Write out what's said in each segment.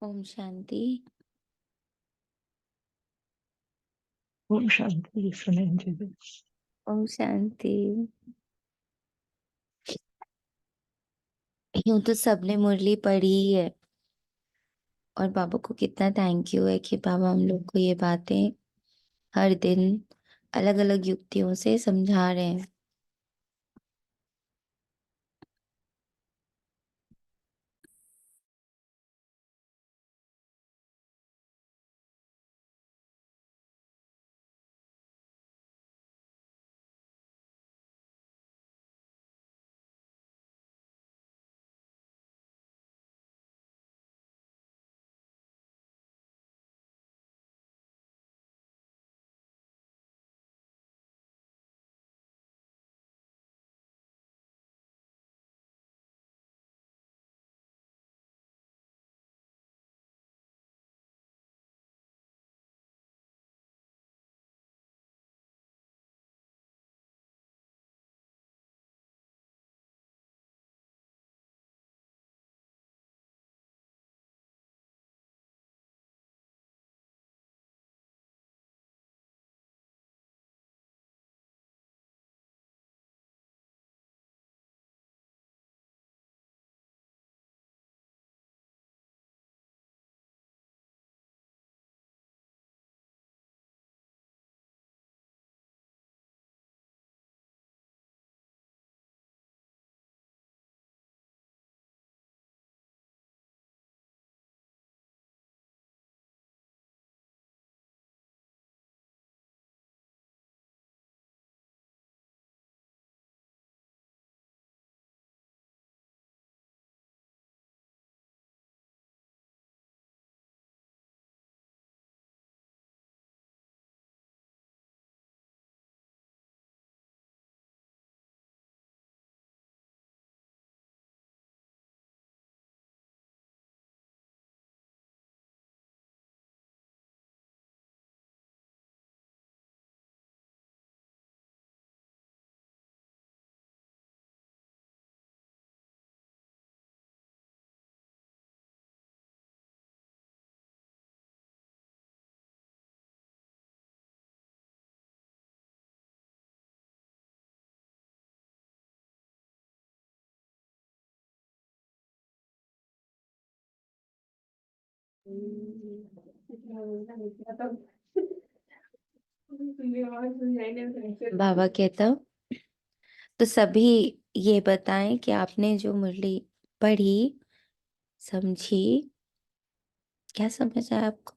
ओम शांति। ओम शांति। सुनें जी। ओम शांति। यूं तो सबने मुरली पढ़ी ही है और बाबा को कितना थैंक यू है कि बाबा हम लोग को ये बातें हर दिन अलग अलग युक्तियों से समझा रहे हैं। बाबा कहता तो सभी ये बताएं कि आपने जो मुरली पढ़ी समझी, क्या समझ आया आपको?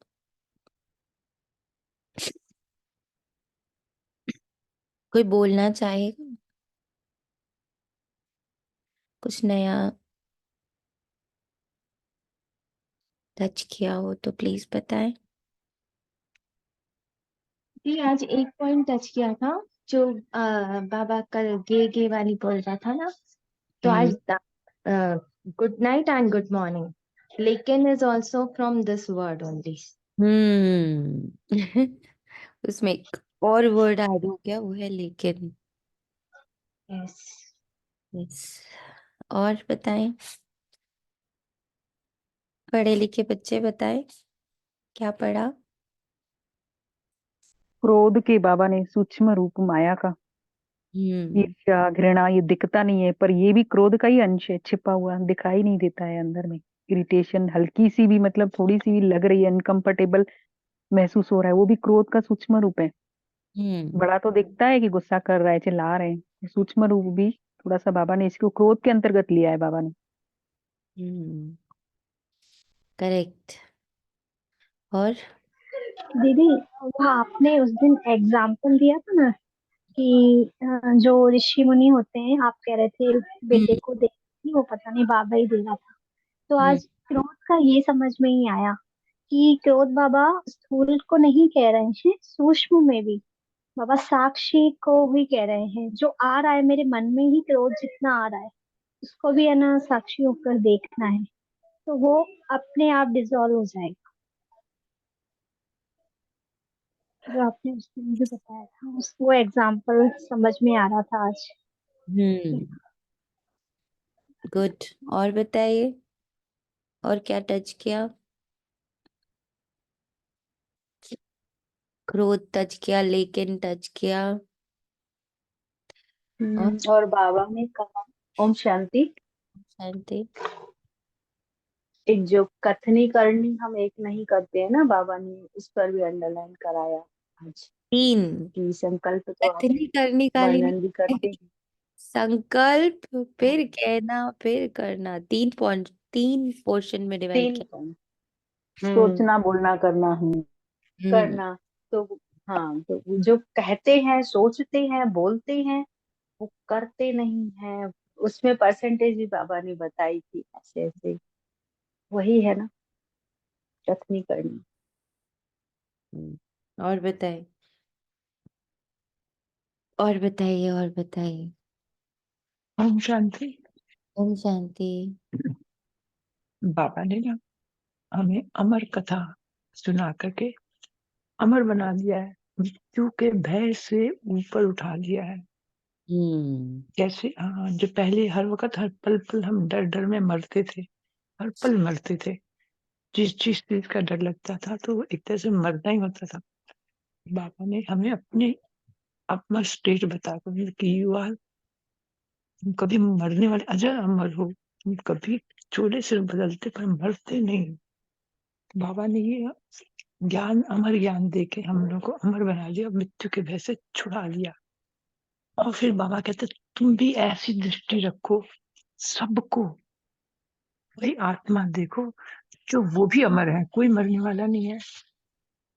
कोई बोलना चाहेगा? कुछ नया टच किया हो तो प्लीज बताएं। जी आज एक पॉइंट टच किया था जो बाबा कल गे गे वाली बोल रहा था ना। तो आज good night and good morning लेकिन is also from this word only. उसमें एक और वर्ड ऐड हो गया, वो है लेकिन। यस। यस। और बताएं, पढ़े लिखे बच्चे बताएं क्या पढ़ा। क्रोध के बाबा ने सूक्ष्म रूप माया का। ईर्ष्या घृणा ये दिखता नहीं है, पर ये भी क्रोध का ही अंश है, छिपा हुआ दिखाई नहीं देता है अंदर में। इरिटेशन हल्की सी भी, मतलब थोड़ी सी भी लग रही है, अनकंफर्टेबल महसूस हो रहा है, वो भी क्रोध का सूक्ष्म रूप है। हम्म। बड़ा तो दिखता है कि गुस्सा कर रहा है, चिल्ला रहे हैं, सूक्ष्म रूप भी थोड़ा सा बाबा ने इसको क्रोध के अंतर्गत लिया है बाबा ने। हम्म। करेक्ट। और दीदी वो आपने उस दिन एग्जाम्पल दिया था ना कि जो ऋषि मुनि होते हैं, आप कह रहे थे बेटे हम्म। को देखी, वो पता नहीं बाबा ही दे रहा था। तो हम्म। आज क्रोध का ये समझ में ही आया कि क्रोध बाबा स्थूल को नहीं कह रहे हैं, सूक्ष्म में भी बाबा साक्षी को भी कह रहे हैं। जो आ रहा है मेरे मन में ही, क्रोध जितना आ रहा है उसको भी है ना साक्षी होकर देखना है, तो वो अपने आप डिसॉल्व हो जाएगा। जो आपने उस दिन मुझे बताया था, उस वो एग्जाम्पल समझ में आ रहा था आज। गुड। और बताइए, और क्या टच किया? क्रोध टच किया, लेकिन टच किया। और और बाबा ने कहा, ओम शांति। शांति। एक जो कथनी करनी हम एक नहीं करते हैं ना, बाबा ने उस पर भी अंडरलाइन कराया आज, 3 कि संकल्प तो आप कथनी करनी काली वर्णन भी करते नहीं, हैं। संकल्प, फिर कहना, फिर करना। 3 पॉइंट, 3 पोर्शन में डिवाइड 3 किया। पॉइंट, हम्म। सोचना, बोलना, करना, हम्म। करना। तो हाँ, तो जो कहते हैं, सोचते हैं, बोलते हैं, वो करते नहीं है, उसमें परसेंटेज भी बाबा ने बताई थी, ऐसे ऐसे। वही है ना, कथनी करनी। और बताइए, और बताइए, और बताइए। ओम शांति। ओम शांति। बाबा ने ना हमें अमर कथा सुना करके अमर बना दिया है, मृत्यु के भय से ऊपर उठा लिया है। जैसे जो पहले हर वक्त हर पल पल हम डर डर में मरते थे, हर पल मरते थे, जिस जिस चीज का डर लगता था तो एक तरह से मरना ही होता था। बाबा ने हमें अपना स्टेट बताकर कि यू आर, तुम कभी मरने वाले अजर अमर हो, तुम कभी चोले सिर बदलते पर मरते नहीं। बाबा ने ये ज्ञान, अमर ज्ञान देके हम लोग को अमर बना लिया, मृत्यु के भय से छुड़ा लिया। और फिर बाबा कहते तुम भी ऐसी दृष्टि रखो, सबको वही आत्मा देखो, जो वो भी अमर है, कोई मरने वाला नहीं है।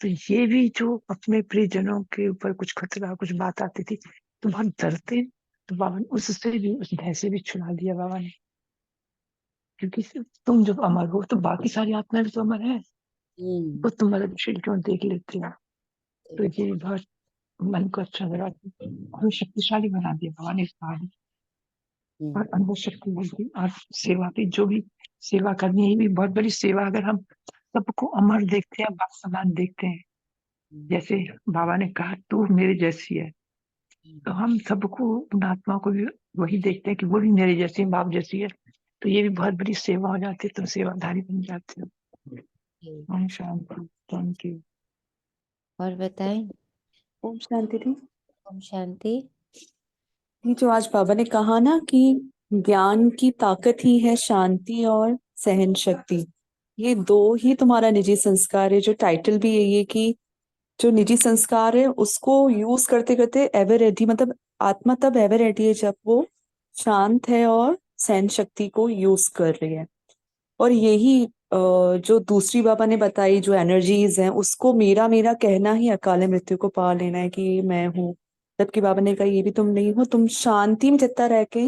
तो ये भी जो अपने प्रियजनों के ऊपर कुछ खतरा, कुछ बात आती थी तो बहुत डरते, तो बाबा ने उससे भी, उस भय से भी छुड़ा दिया बाबा ने। क्योंकि सिर्फ तुम जब अमर हो तो बाकी सारी आत्माएं भी तो अमर है, वो तुम्हारा दृष्टि क्यों देख लेती है। तो ये बहुत मन को अच्छा लगा, हमें शक्तिशाली बना दिया भगवान इस बात। और अनुभव शक्ति मिलती, और सेवा की, जो भी सेवा करनी है, ये भी बहुत बड़ी सेवा। अगर हम सबको अमर देखते हैं, बाप समान देखते हैं, जैसे बाबा ने कहा तू मेरे जैसी है, तो हम सबको, उन आत्मा को भी वही देखते हैं कि वो भी मेरे जैसी है, बाप जैसी है। तो ये भी बहुत बड़ी सेवा हो जाती है, तो सेवाधारी बन जाते हैं। ओम शांति। Thank you. और बताएं। ओम शांति थी। ओम शांति। ये जो आज बाबा ने कहा ना कि ज्ञान की ताकत ही है शांति और सहन शक्ति, ये दो ही तुम्हारा निजी संस्कार है। जो टाइटल भी है ये कि जो निजी संस्कार है उसको यूज करते करते एवर रेडी, मतलब आत्मा तब एवर रेडी है जब वो शांत है और सहन शक्ति को यूज कर रही है। और यही जो दूसरी बाबा ने बताई जो एनर्जीज हैं, उसको मेरा मेरा कहना ही अकाले मृत्यु को पा लेना है कि मैं हूँ। जबकि बाबा ने कहा ये भी तुम नहीं हो, तुम शांति में जितना रह के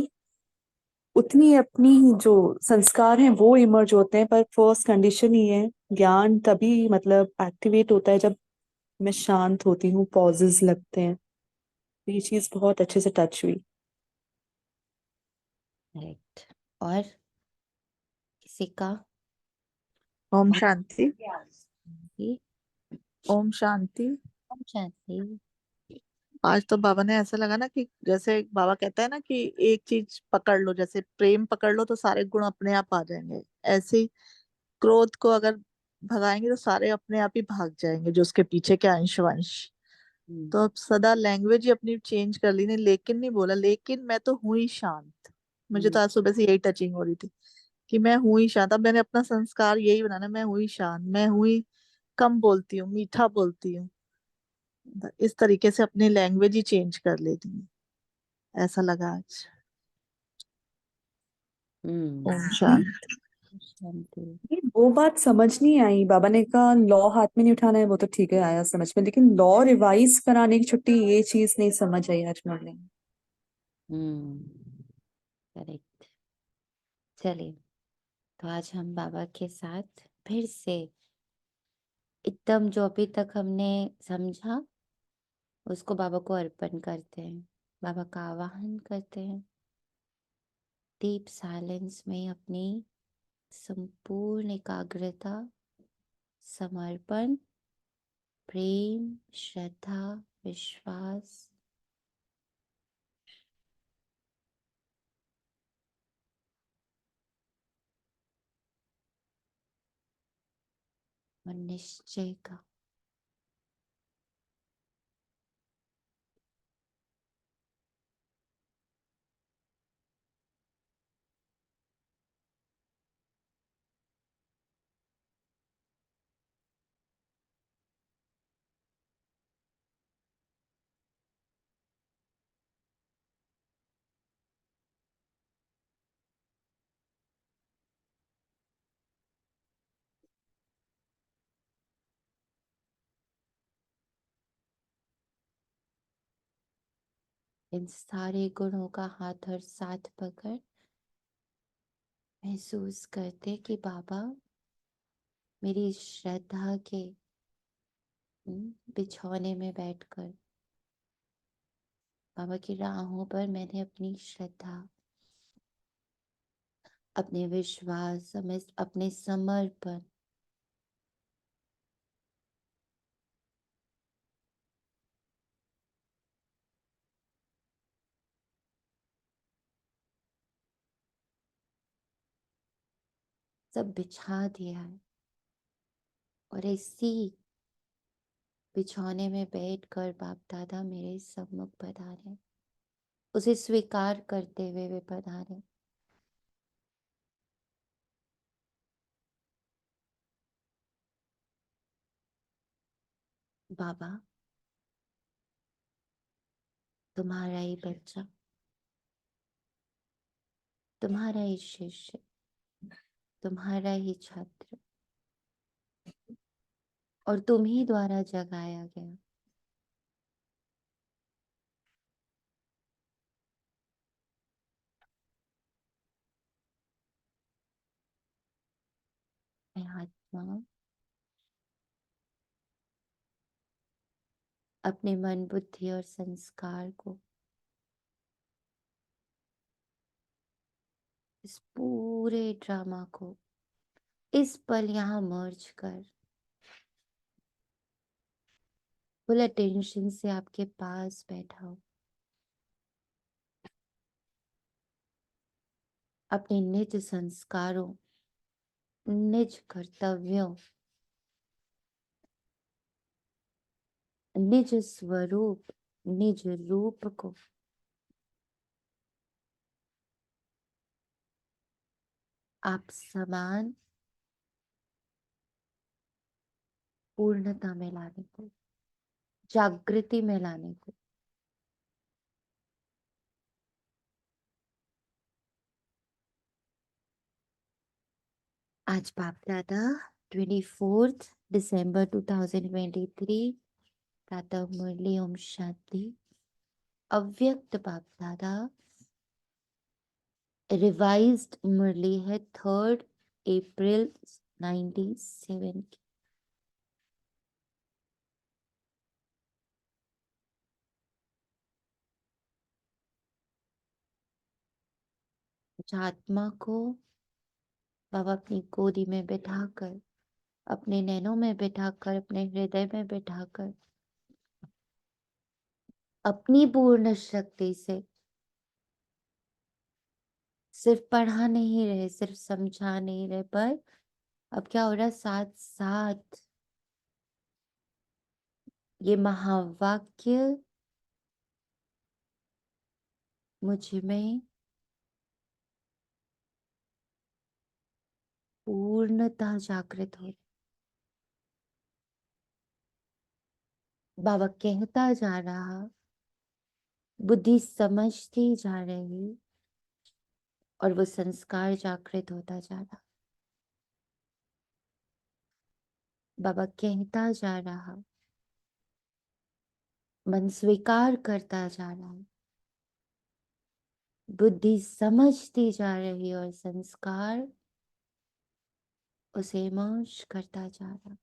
उतनी अपनी जो संस्कार हैं वो इमर्ज होते हैं। पर फर्स्ट कंडीशन ही है, ज्ञान तभी मतलब एक्टिवेट होता है जब मैं शांत होती हूँ, पॉजेस लगते हैं। तो ये चीज बहुत अच्छे से टच हुई। राइट। और किसी का? ओम शांति। जी। ओम शांति। ओम शांति। आज तो बाबा ने ऐसा लगा ना कि जैसे बाबा कहता है ना कि एक चीज पकड़ लो, जैसे प्रेम पकड़ लो तो सारे गुण अपने आप आ जाएंगे, ऐसे ही क्रोध को अगर भगाएंगे तो सारे अपने आप ही भाग जाएंगे जो उसके पीछे के अंश वंश। तो अब सदा लैंग्वेज ही अपनी चेंज कर ली, नहीं लेकिन नहीं बोला, लेकिन मैं तो हुई शांत। मुझे तो आज सुबह से यही टचिंग हो रही थी कि मैं हुई शांत। अब मैंने अपना संस्कार यही बनाना, मैं हुई शांत, मैं हुई कम बोलती हूँ, मीठा बोलती हूँ। इस तरीके से अपनी लैंग्वेज ही चेंज कर लेती हूँ, ऐसा लगा आज। ओम शांति। शांति। ये वो बात समझ नहीं आई। बाबा ने कहा लॉ हाथ में नहीं उठाना है, वो तो ठीक है आया समझ में, लेकिन लॉ रिवाइज कराने की छुट्टी, ये चीज नहीं समझ आई आज मुझे। करेक्ट। चलिए, तो आज हम बाबा के साथ फिर से एकदम जो अभी तक हमने समझा उसको बाबा को अर्पण करते हैं, बाबा का आवाहन करते हैं। डीप साइलेंस में अपनी संपूर्ण एकाग्रता, समर्पण, प्रेम, श्रद्धा, विश्वास और निश्चय का इन सारे गुणों का हाथ और साथ पकड़ महसूस करते कि बाबा मेरी श्रद्धा के बिछौने में बैठकर बाबा की राहों पर मैंने अपनी श्रद्धा, अपने विश्वास, अपने समर्पण सब बिछा दिया है और इसी बिछौने में बैठकर बाप दादा मेरे सम्मुख पधारे, उसे स्वीकार करते हुए वे पधारे। बाबा तुम्हारा ही बच्चा, तुम्हारा ही शिष्य, तुम्हारा ही छात्र और तुम ही द्वारा जगाया गया। मैं आत्मा अपने मन, बुद्धि और संस्कार को इस पूरे ड्रामा को इस पल यहाँ मर्ज कर फुल अटेंशन से आपके पास बैठा हूं, अपने निज संस्कारों, निज कर्तव्यों, निज स्वरूप, निज रूप को आप समान पूर्णता में लाने को, जागृति में लाने को। आज बाप दादा 24 दिसंबर 2023 प्रातः मुरली ओम शांति। अव्यक्त बाप दादा रिवाइज्ड मुरली है 3 अप्रैल 97 की। आत्मा को बाबा अपनी गोदी में बिठाकर, अपने नैनों में बिठाकर, अपने हृदय में बिठाकर अपनी पूर्ण शक्ति से सिर्फ पढ़ा नहीं रहे, सिर्फ समझा नहीं रहे, पर अब क्या हो रहा है, साथ साथ ये महावाक्य मुझ में पूर्णतः जागृत हो। बाबा कहता जा रहा, बुद्धि समझती जा रही और वो संस्कार जागृत होता जा रहा। बाबा कहता जा रहा, मन स्वीकार करता जा रहा, बुद्धि समझती जा रही और संस्कार उसे मर्ज करता जा रहा।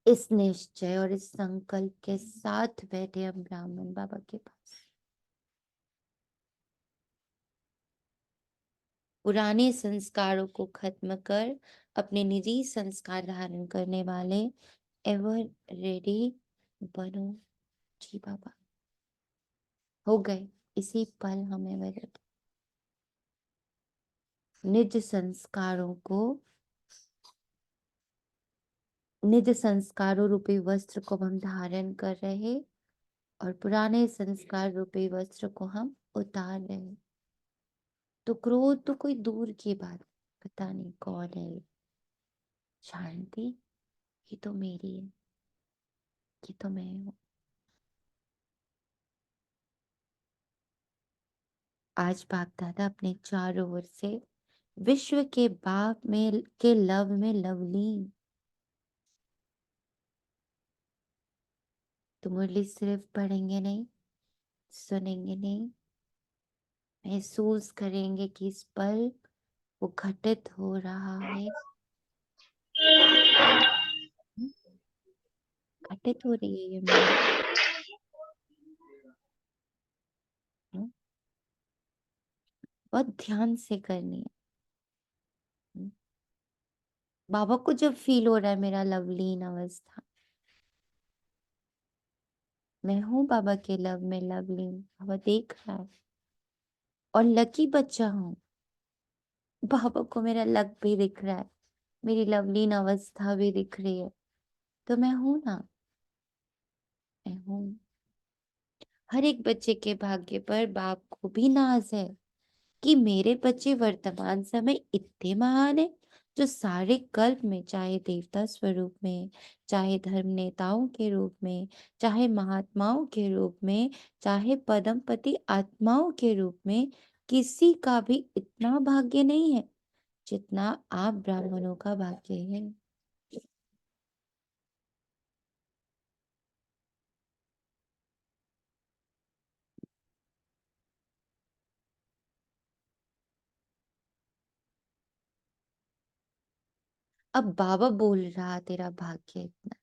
इस निश्चय और इस संकल्प के साथ बैठे हम ब्राह्मण बाबा के पास। पुराने संस्कारों को खत्म कर अपने निजी संस्कार धारण करने वाले एवर रेडी बनो जी बाबा। हो गए इसी पल हम एवर रेडी। निज संस्कारों को, निज संस्कारों रूपी वस्त्र को हम धारण कर रहे और पुराने संस्कार रूपी वस्त्र को हम उतार रहे। तो क्रोध तो कोई दूर की बात, पता नहीं कौन है ये। शांति ये तो मेरी है, ये तो मैं हूँ। आज बाप दादा अपने चारों ओर से विश्व के बाप में के लव में लवलीन तो मुरली सिर्फ पढ़ेंगे नहीं, सुनेंगे नहीं, महसूस करेंगे कि इस पल वो घटित हो रहा है, घटित हो रही है ये मुरली। बहुत ध्यान से करनी है। बाबा को जब फील हो रहा है मेरा लवलीन अवस्था, मैं हूं बाबा के लव में लवलीन, बाबा देख रहा है, और लकी बच्चा हूं, बाबा को मेरा लक भी दिख रहा है, मेरी लवलीन अवस्था भी दिख रही है, तो मैं हूं ना, मैं हूं। हर एक बच्चे के भाग्य पर बाप को भी नाज है कि मेरे बच्चे वर्तमान समय इतने महान है, जो सारे कल्प में, चाहे देवता स्वरूप में, चाहे धर्म नेताओं के रूप में, चाहे महात्माओं के रूप में, चाहे पदमपति आत्माओं के रूप में, किसी का भी इतना भाग्य नहीं है जितना आप ब्राह्मणों का भाग्य है। अब बाबा बोल रहा तेरा भाग्य इतना,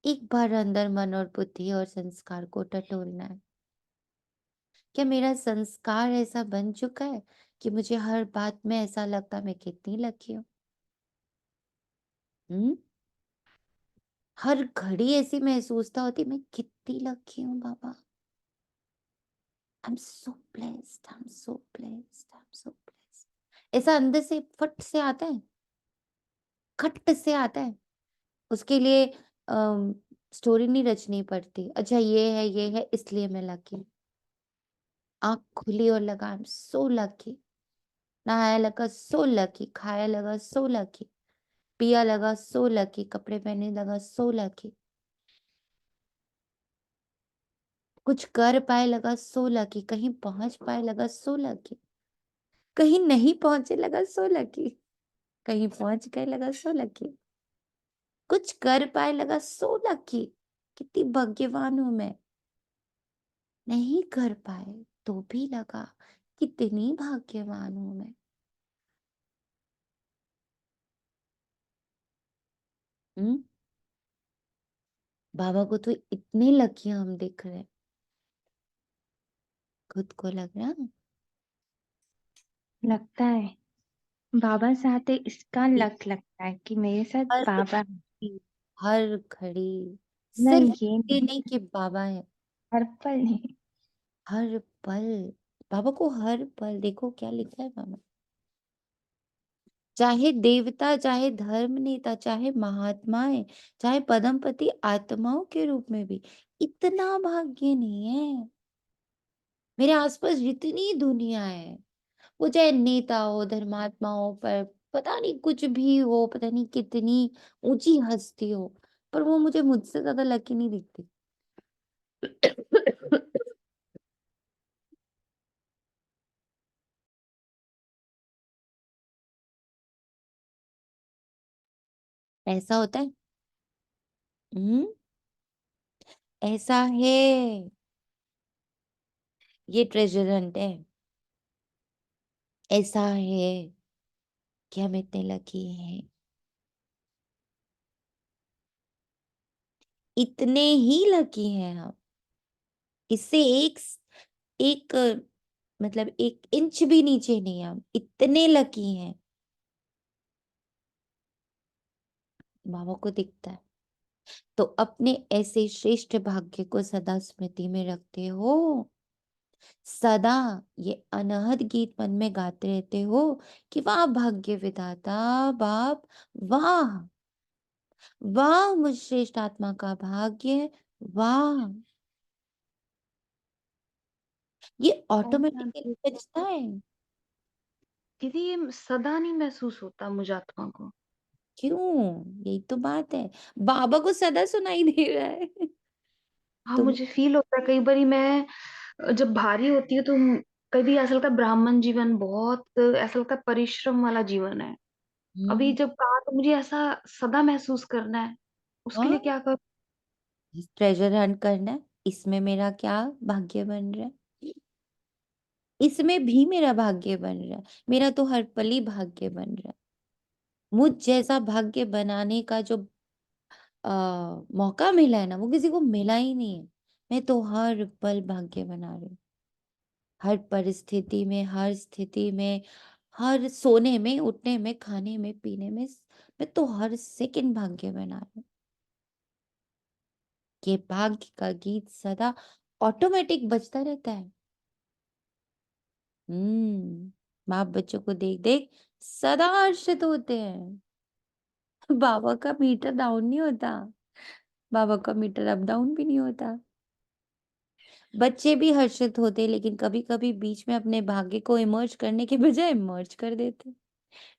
एक बार अंदर मन और बुद्धि और संस्कार को टटोलना है। क्या मेरा संस्कार ऐसा बन चुका है कि मुझे हर बात में ऐसा लगता मैं कितनी लकी हूँ? हर घड़ी ऐसी महसूसता होती मैं कितनी लकी हूँ बाबा। I am so blessed, I am so blessed, I am so blessed. ऐसा अंदर से फट से आता है, खट से आता है। उसके लिए स्टोरी नहीं रचनी पड़ती, अच्छा ये है इसलिए मैं लकी। आंख खुली और लगा आई एम सो लकी, नहाया लगा सो लकी, खाया लगा सो लकी, पिया लगा सो लकी, कपड़े पहने लगा सो लकी, कुछ कर पाए लगा सो लकी, कहीं पहुंच पाए लगा सो लकी, कहीं नहीं पहुंचे लगा सो लकी, कहीं पहुंच गए लगा सो लकी, कुछ कर पाए लगा सो लकी। कितनी भाग्यवान हूं मैं। नहीं कर पाए तो भी लगा कितनी भाग्यवान हूं मैं। हम्म बाबा को तो इतने लकी हम दिख रहे हैं, खुद को लग रहा लगता है बाबा साथ है इसका लक लगता है कि मेरे साथ हर बाबा है। घड़ी, हर घड़ी, नहीं, सिर्फ ये ये नहीं, नहीं कि बाबा है, हर पल नहीं। हर पल। बाबा को हर पल देखो क्या लिखा है बाबा, चाहे देवता, चाहे धर्म नेता, चाहे महात्माएं, चाहे पदमपति आत्माओं के रूप में भी इतना भाग्य नहीं है। मेरे आसपास जितनी दुनिया है, वो चाहे नेता हो, धर्मात्मा हो, पर पता नहीं कुछ भी हो, पता नहीं कितनी ऊंची हस्ती हो, पर वो मुझे मुझसे ज्यादा लकी नहीं दिखती। ऐसा होता है। हम्म ऐसा है। ये ट्रेजर हंट है। ऐसा है कि हम इतने लकी हैं, इतने ही लकी हैं हम। इससे एक मतलब 1 इंच भी नीचे नहीं, हम इतने लकी हैं। बाबा को दिखता है। तो अपने ऐसे श्रेष्ठ भाग्य को सदा स्मृति में रखते हो, सदा ये अनहद गीत मन में गाते रहते हो कि वाह भाग्य विधाता बाप, वाह वाह मुझ श्रेष्ठ आत्मा का भाग्य, वाह। ये कौन सा ऑटोमेटिकली गीत? बजता है। दीदी ये सदा नहीं महसूस होता मुझे आत्मा को। क्यों? यही तो बात है, बाबा को सदा सुनाई दे रहा है। हाँ, तुम मुझे फील होता है कई बारी मैं जब भारी होती है तो कभी ऐसा लगता है ब्राह्मण जीवन बहुत ऐसा लगता है परिश्रम वाला जीवन है। अभी हम्म जब कहा तो मुझे ऐसा सदा महसूस करना है, उसके हाँ, लिए क्या करूं? ट्रेजर हंट करना है, इसमें मेरा क्या भाग्य बन रहा है, इसमें भी मेरा भाग्य बन रहा है, मेरा तो हर पल ही भाग्य बन रहा है। मुझ जैसा भाग्य बनाने का जो मौका मिला है ना, वो किसी को मिला ही नहीं है। मैं तो हर पल भाग्य बना रही हूँ, हर परिस्थिति में, हर स्थिति में, हर सोने में, उठने में, खाने में, पीने में, मैं तो हर सेकंड भाग्य बना रही हूँ। ये भाग्य का गीत सदा ऑटोमेटिक बजता रहता है। बाप बच्चों को देख देख सदा हर्षित होते हैं। बाबा का मीटर डाउन नहीं होता, बाबा का मीटर अप डाउन भी नहीं होता। बच्चे भी हर्षित होते, लेकिन कभी कभी बीच में अपने भाग्य को इमर्ज करने के बजाय मर्ज कर देते।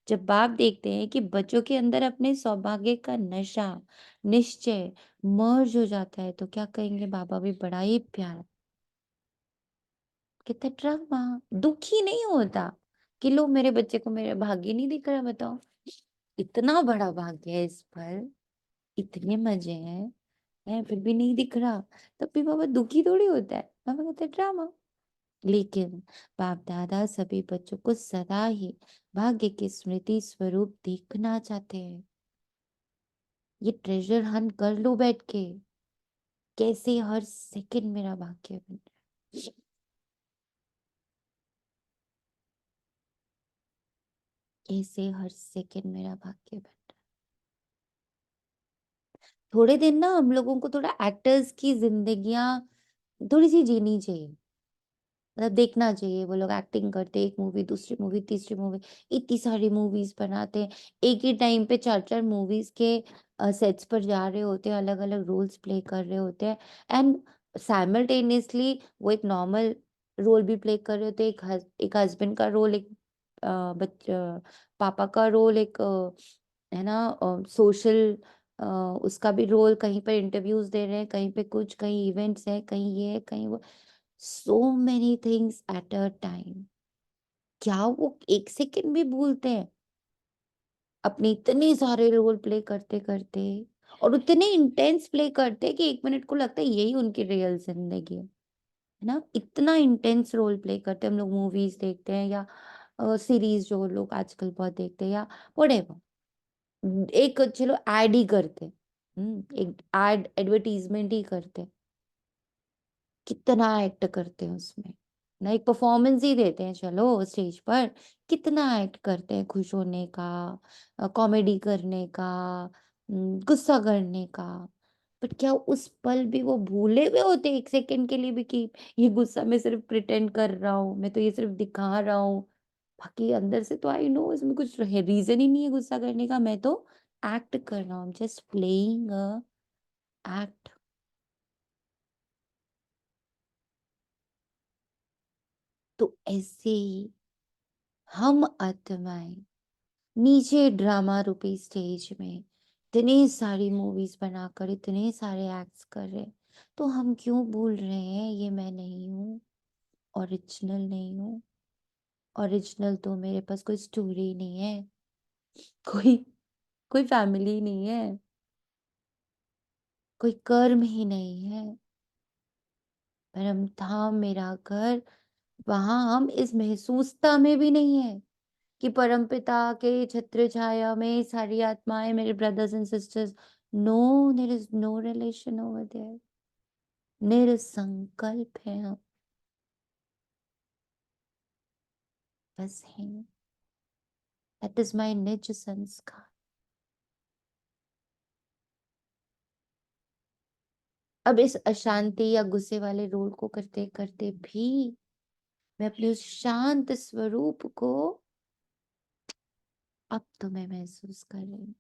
जब बाप देखते हैं कि बच्चों के अंदर अपने सौभाग्य का नशा, निश्चय मर्ज हो जाता है, तो क्या कहेंगे, बाबा भी बड़ा ही प्यारा, कितना ड्रामा। दुखी नहीं होता कि लो मेरे बच्चे को मेरा भाग्य नहीं दिख रहा, बताओ इतना बड़ा भाग्य है इस पर, इतने मजे हैं फिर भी नहीं दिख रहा, तब भी बाबा दुखी थोड़ी होता है, बाबा कहते हैं ड्रामा। लेकिन बाप दादा सभी बच्चों को सदा ही भाग्य के स्मृति स्वरूप देखना चाहते हैं। ये ट्रेजर हंट कर लो बैठ के, कैसे हर सेकंड मेरा भाग्य बन रहा है, कैसे हर सेकंड मेरा भाग्य बन रहा है। थोड़े दिन ना हम लोगों को थोड़ा एक्टर्स की जिंदगियां थोड़ी सी जीनी चाहिए, मतलब देखना चाहिए। वो लोग एक्टिंग करते, एक मूवी, दूसरी मूवी, तीसरी मूवी, इतनी सारी मूवीज बनाते हैं, एक ही टाइम पे चार चार मूवीज के सेट्स पर जा रहे होते हैं, अलग अलग रोल्स प्ले कर रहे होते हैं, एंड साइमल्टेनियसली वो एक नॉर्मल रोल भी प्ले कर रहे होते हैं, एक हस्बैंड का रोल, एक पापा का रोल, एक है ना सोशल उसका भी रोल, कहीं पर इंटरव्यूज दे रहे हैं, कहीं पे कुछ, कहीं इवेंट्स है, कहीं ये है, कहीं वो, so many things at a time। क्या वो एक सेकंड भी भूलते हैं अपने इतने सारे रोल प्ले करते करते, और उतने इंटेंस प्ले करते हैं कि एक मिनट को लगता है यही उनकी रियल जिंदगी है ना। इतना इंटेंस रोल प्ले करते हैं। हम लोग मूवीज देखते हैं या सीरीज जो लोग आजकल बहुत देखते हैं, या व्हाटएवर, एक चलो एड ही करते हैं, एक एड एडवर्टीजमेंट ही करते हैं, कितना एक्ट करते हैं उसमें ना, एक परफॉर्मेंस ही देते हैं चलो स्टेज पर, कितना एक्ट करते हैं खुश होने का, कॉमेडी करने का, गुस्सा करने का। बट क्या उस पल भी वो भूले हुए होते एक सेकंड के लिए भी कि ये गुस्सा मैं सिर्फ प्रिटेंड कर रहा हूँ, मैं तो ये सिर्फ दिखा रहा हूँ, बाकी अंदर से तो आई नो इसमें कुछ रीजन ही नहीं है गुस्सा करने का, मैं तो एक्ट कर रहा हूँ, जस्ट प्लेइंग एक्ट। तो ऐसे ही हम आत्माएं नीचे ड्रामा रूपी स्टेज में इतनी सारी मूवीज बनाकर इतने सारे एक्ट्स कर रहे हैं, तो हम क्यों भूल रहे हैं ये मैं नहीं हूँ, ओरिजिनल नहीं हूँ। ओरिजिनल तो मेरे पास कोई स्टोरी नहीं है, कोई कोई फैमिली नहीं है, कोई कर्म ही नहीं है। परम धाम मेरा घर, वहां हम इस महसूसता में भी नहीं है कि परमपिता के छत्र छाया में सारी आत्माएं मेरे brothers and sisters. No, there is no relation over there, निरसंकल्प है हम, बस हैं। दैट इज माय निज संस्कार। अब इस अशांति या गुस्से वाले रोल को करते करते भी मैं अपने उस शांत स्वरूप को अब तो मैं महसूस कर रही हूँ।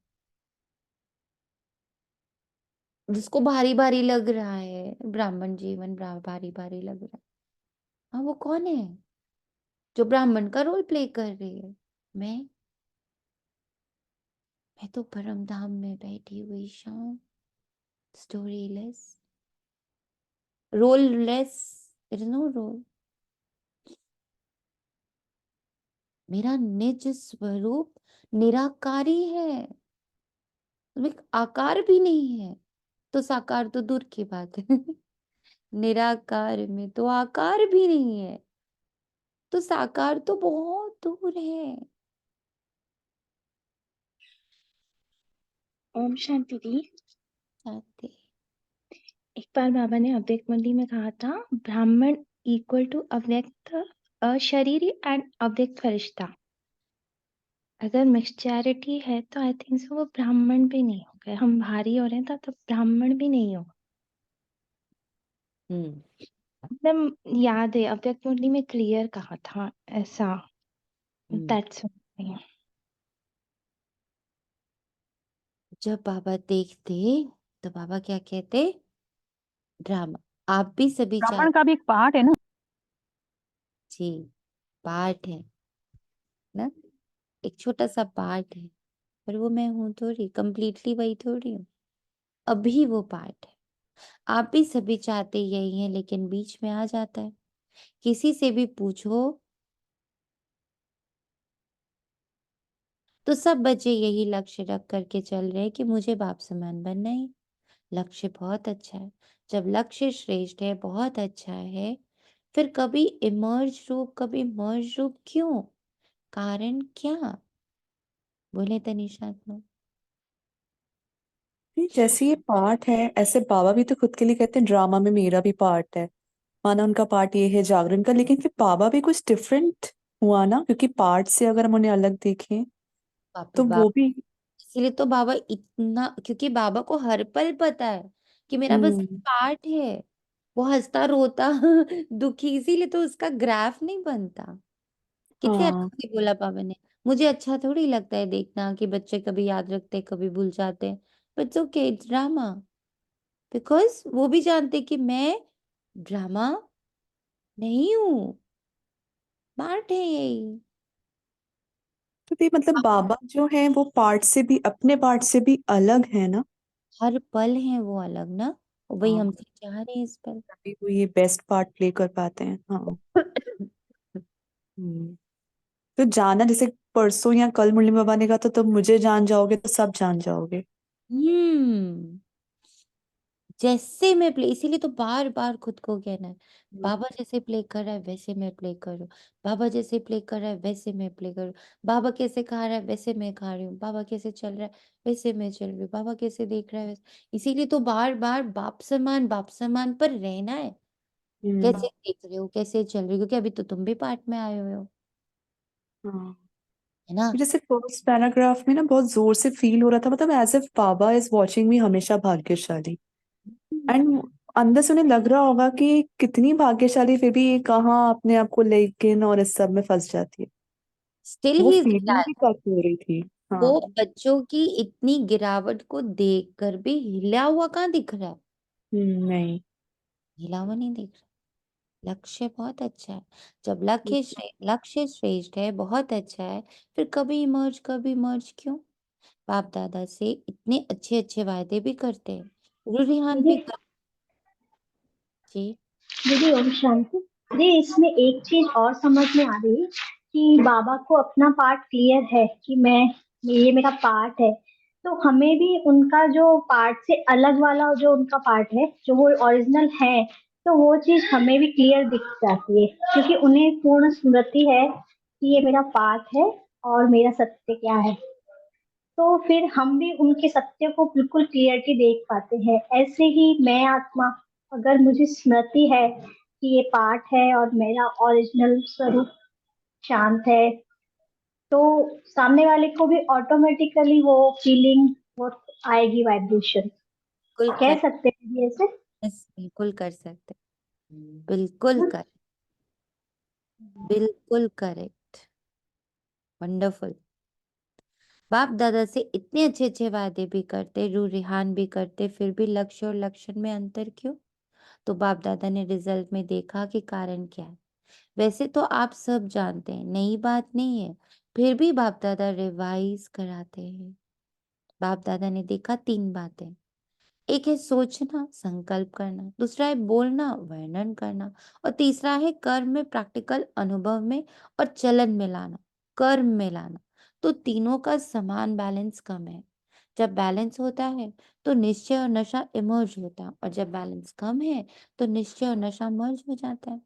जिसको भारी भारी लग रहा है ब्राह्मण जीवन, भारी भारी लग रहा है, हाँ वो कौन है जो ब्राह्मण का रोल प्ले कर रही है? मैं मैं तो परम धाम में बैठी हुई शांत, story less, role less, it is no role. मेरा निज स्वरूप निराकारी है, उसमें आकार भी नहीं है, तो साकार तो दूर की बात है। निराकार में तो आकार भी नहीं है, तो साकार तो बहुत दूर है। ओम शांति दी। शांति। एक बार बाबा ने अव्यक्त मंडी में कहा था, ब्राह्मण इक्वल टू अव्यक्त अशरीरी एंड अव्यक्त फरिश्ता। अगर मिक्सचैरिटी है तो आई थिंक सो वो ब्राह्मण भी नहीं हो गए। हम भारी हो रहे हैं तो ब्राह्मण भी नहीं हो। एकदम याद है अव्यक्त मंडी में क्लियर कहा था ऐसा। दैट्स जब बाबा देखते तो बाबा क्या कहते, ड्रामा। आप भी सभी ब्राह्मण का भी एक पार्ट है ना। जी, पार्ट है ना, एक छोटा सा पार्ट है, पर वो मैं हूं थोड़ी, कंप्लीटली वही थोड़ी हूँ। अभी वो पार्ट है। आप भी सभी चाहते यही है, लेकिन बीच में आ जाता है। किसी से भी पूछो तो सब बच्चे यही लक्ष्य रख करके चल रहे हैं कि मुझे बाप समान बनना ही। लक्ष्य बहुत अच्छा है। जब लक्ष्य श्रेष्ठ है, बहुत अच्छा है, फिर कभी इमर्ज रूप, कभी मर्ज रूप क्यों? कारण क्या? बोले तनिषात्मा। जैसे ये पार्ट है, ऐसे बाबा भी तो खुद के लिए कहते हैं ड्रामा में मेरा भी पार्ट है। माना उनका पार्ट ये है जागरण का, लेकिन फिर बाबा भी कुछ डिफरेंट हुआ ना, क्योंकि पार्ट से अगर हम उन्हें अलग देखें बाप रे तो बाप, वो भी। इसीलिए तो बाबा इतना, क्योंकि बाबा को हर पल पता है कि मेरा बस हम्म। पार्ट है। वो हंसता रोता दुखी, इसीलिए तो उसका ग्राफ नहीं बनता। कितने हाँ। अच्छे से बोला बाबा ने। मुझे अच्छा थोड़ी लगता है देखना कि बच्चे कभी याद रखते कभी भूल जाते, but it's okay, it's drama. Because वो भी जानते कि मैं ड्रामा नहीं हूँ, पार्ट है यही। तो भी मतलब बाबा जो है वो पार्ट से भी, अपने पार्ट से भी अलग है ना। हर पल है वो अलग ना, वही हाँ, हमसे चाह रहे हैं इस पल। तभी वो ये बेस्ट पार्ट प्ले कर पाते हैं। हाँ। हम्म। तो जाना, जैसे परसों या कल मुरली बाबा ने कहा था, तो मुझे जान जाओगे तो सब जान जाओगे। हम्म, जैसे मैं प्ले, इसीलिए तो बार बार खुद को कहना है, बाबा जैसे प्ले कर रहा है वैसे मैं प्ले करूँ, बाबा जैसे प्ले कर रहा है वैसे मैं प्ले करूँ, बाबा कैसे खा रहा है वैसे मैं खा रही हूँ, बाबा कैसे चल रहा है वैसे मैं चल रही हूँ, बाबा कैसे देख रहा है वैसे। इसीलिए तो बार बार बाप समान पर रहना है। कैसे देख रहे हो, कैसे चल रही हो, क्योंकि अभी तो तुम भी पार्ट में आए हुए हो, हाँ। है ना। जैसे फर्स्ट पैराग्राफ में ना बहुत जोर से फील हो रहा था, मतलब as if Baba is watching me हमेशा भाग्यशाली। एंड अंदर से उन्हें लग रहा होगा कि कितनी भाग्यशाली, फिर भी ये कहाँ अपने आप को लेकिन और इस सब में फंस जाती है। स्टिल वो ही इज फीलिंग भी टच हो रही थी। वो हाँ। बच्चों की इतनी गिरावट को देखकर भी हिला हुआ कहाँ दिख रहा है? नहीं। हिला हुआ नहीं दिख रहा। लक्ष्य बहुत अच्छा है। जब लक्ष्य श्रेष्ठ है, बहुत अच्छा है, फिर कभी मर्ज क्यों? बाप दादा से इतने अच्छे अच्छे वायदे भी करते हैं, रुरिहान भी दीदी कर। जी। दीदी ओम शांति। दीदी इसमें एक चीज और समझ में आ रही कि बाबा को अपना पार्ट क्लियर है कि मैं, ये मेरा पार्ट है। तो हमें भी उनका जो पार्ट से अलग वाला जो उनका पार्ट है, जो वो ओरिजिनल है, तो वो चीज हमें भी क्लियर दिख जाती है, क्योंकि उन्हें पूर्ण स्मृति है कि ये मेरा पार्ट है और मेरा सत्य क्या है। तो फिर हम भी उनके सत्य को बिल्कुल क्लियरली देख पाते हैं। ऐसे ही मैं आत्मा, अगर मुझे स्मृति है कि ये पार्ट है और मेरा ओरिजिनल स्वरूप शांत है, तो सामने वाले को भी ऑटोमेटिकली वो फीलिंग, वो आएगी, वाइब्रेशन। बिल्कुल कह कर, सकते हैं जी ऐसे। बिल्कुल कर सकते, बिल्कुल कर, बिल्कुल करेक्ट, वंडरफुल। बाप दादा से इतने अच्छे अच्छे वादे भी करते, रूरिहान भी करते, फिर भी लक्ष्य और लक्षण में अंतर क्यों? तो बाप दादा ने रिजल्ट में देखा कि कारण क्या है। वैसे तो आप सब जानते हैं, नई बात नहीं है, फिर भी बाप दादा रिवाइज कराते हैं। बाप दादा ने देखा 3 बातें। एक है सोचना, संकल्प करना, दूसरा है बोलना, वर्णन करना, और तीसरा है कर्म में, प्रैक्टिकल अनुभव में और चलन में लाना, कर्म में लाना। तो तीनों का समान बैलेंस कम है। जब बैलेंस होता है तो निश्चय और नशा इमर्ज होता है, और जब बैलेंस कम है तो निश्चय और नशा मर्ज हो जाता है।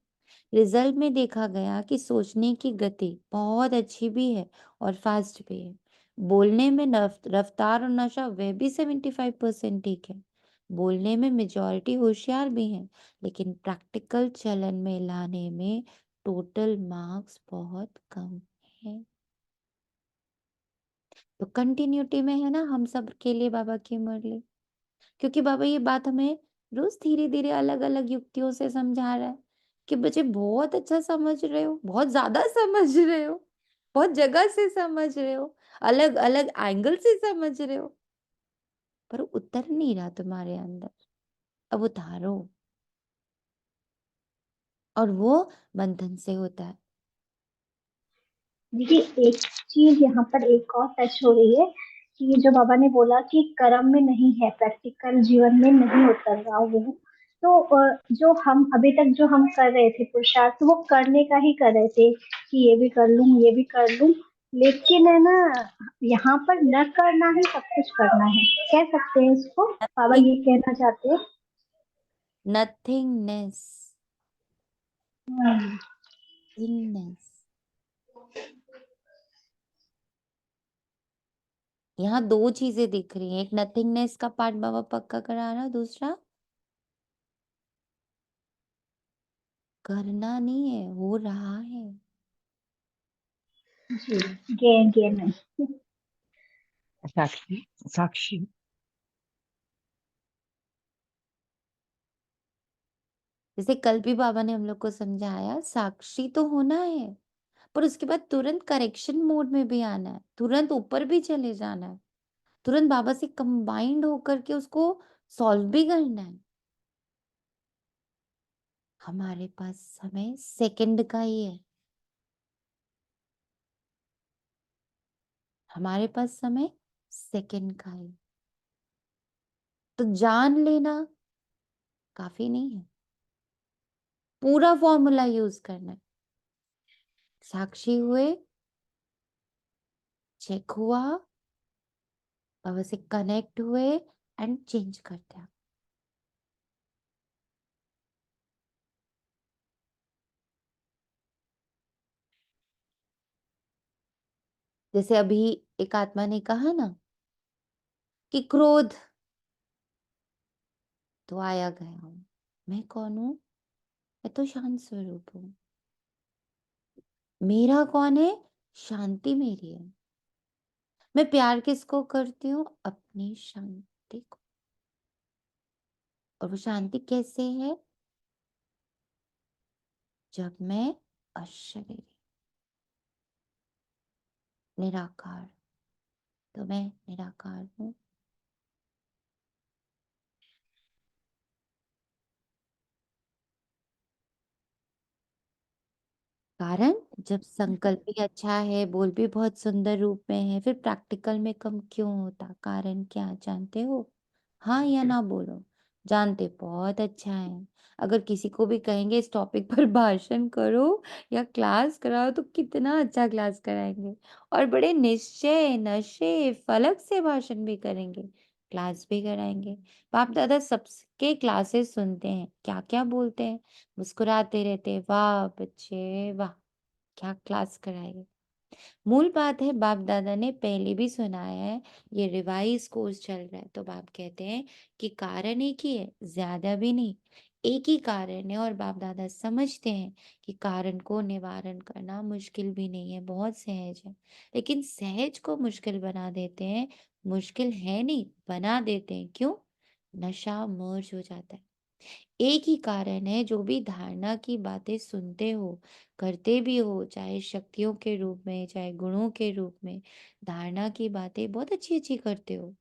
रिजल्ट में देखा गया कि सोचने की गति बहुत अच्छी भी है और फास्ट भी है। बोलने में रफ्तार और नशा वह भी 75% ठीक है। बोलने में मेजॉरिटी होशियार भी हैं, लेकिन प्रैक्टिकल चलन में लाने में टोटल मार्क्स बहुत कम है। तो कंटिन्यूटी में है ना हम सब के लिए बाबा की मुरली, क्योंकि बाबा ये बात हमें रोज धीरे धीरे अलग अलग युक्तियों से समझा रहा है कि बच्चे बहुत अच्छा समझ रहे हो, बहुत ज्यादा समझ रहे हो, बहुत जगह से समझ रहे हो, अलग अलग एंगल से समझ रहे हो, पर उतर नहीं रहा तुम्हारे अंदर। अब उतारो, और वो बंधन से होता है। देखिए एक चीज यहाँ पर एक और टच हो रही है कि जो बाबा ने बोला कि कर्म में नहीं है, प्रैक्टिकल जीवन में नहीं उतर रहा वो। तो जो हम अभी तक जो हम कर रहे थे पुरुषार्थ, वो करने का ही कर रहे थे कि ये भी कर लूं ये भी कर लूं, लेकिन है ना यहाँ पर न करना ही सब कुछ करना है, कह सकते हैं इसको। बाबा नथिंग ये कहना चाहते हैं। नथिंगनेस, हम्म, थिंगनेस। यहाँ दो चीजें दिख रही हैं, एक नथिंगनेस का पार्ट बाबा पक्का करा रहा, दूसरा करना नहीं है, हो रहा है। जी, गे नहीं। साक्षी साक्षी जैसे कल भी बाबा ने हम लोग को समझाया, साक्षी तो होना है, पर उसके बाद तुरंत करेक्शन मोड में भी आना है, तुरंत ऊपर भी चले जाना है, तुरंत बाबा से कंबाइंड होकर के उसको सॉल्व भी करना है। हमारे पास समय सेकंड का ही है, हमारे पास समय सेकंड का है, तो जान लेना काफी नहीं है, पूरा फॉर्मूला यूज करना है। साक्षी हुए, चेक हुआ, बाबा से कनेक्ट हुए एंड चेंज करते हैं। जैसे अभी एक आत्मा ने कहा ना कि क्रोध तो आया गया हूं, मैं कौन हूं? मैं तो शांत स्वरूप हूं। मेरा कौन है? शांति मेरी है। मैं प्यार किसको करती हूँ? अपनी शांति को। और वो शांति कैसे है? जब मैं अशरीरी, निराकार, तो मैं निराकार हूं। कारण जब संकल्प भी अच्छा है, बोल भी बहुत सुंदर रूप में है, फिर प्रैक्टिकल में कम क्यों होता? कारण क्या जानते हो? हाँ या ना बोलो। जानते, बहुत अच्छा है। अगर किसी को भी कहेंगे इस टॉपिक पर भाषण करो या क्लास कराओ, तो कितना अच्छा क्लास कराएंगे, और बड़े निश्चय नशे फलक से भाषण भी करेंगे, क्लास भी कराएंगे। बाप दादा सबके क्लासेस सुनते हैं, क्या क्या बोलते हैं, मुस्कुराते रहते, वाह बच्चे वाह, क्या क्लास कराएंगे। मूल बात है, बाप दादा ने पहले भी सुनाया है, ये रिवाइज कोर्स चल रहा है, तो बाप कहते हैं कि कारण एक ही है, ज्यादा भी नहीं, एक ही कारण है, और बाप दादा समझते हैं कि कारण को निवारण करना मुश्किल भी नहीं है, बहुत सहज है, लेकिन सहज को मुश्किल बना देते हैं। मुश्किल है नहीं, बना देते हैं। क्यों? नशा मर्ज हो जाता है। एक ही कारण है, जो भी धारणा की बातें सुनते हो, करते भी हो, चाहे शक्तियों के रूप में चाहे गुणों के रूप में, धारणा की बातें बहुत अच्छी अच्छी करते हो,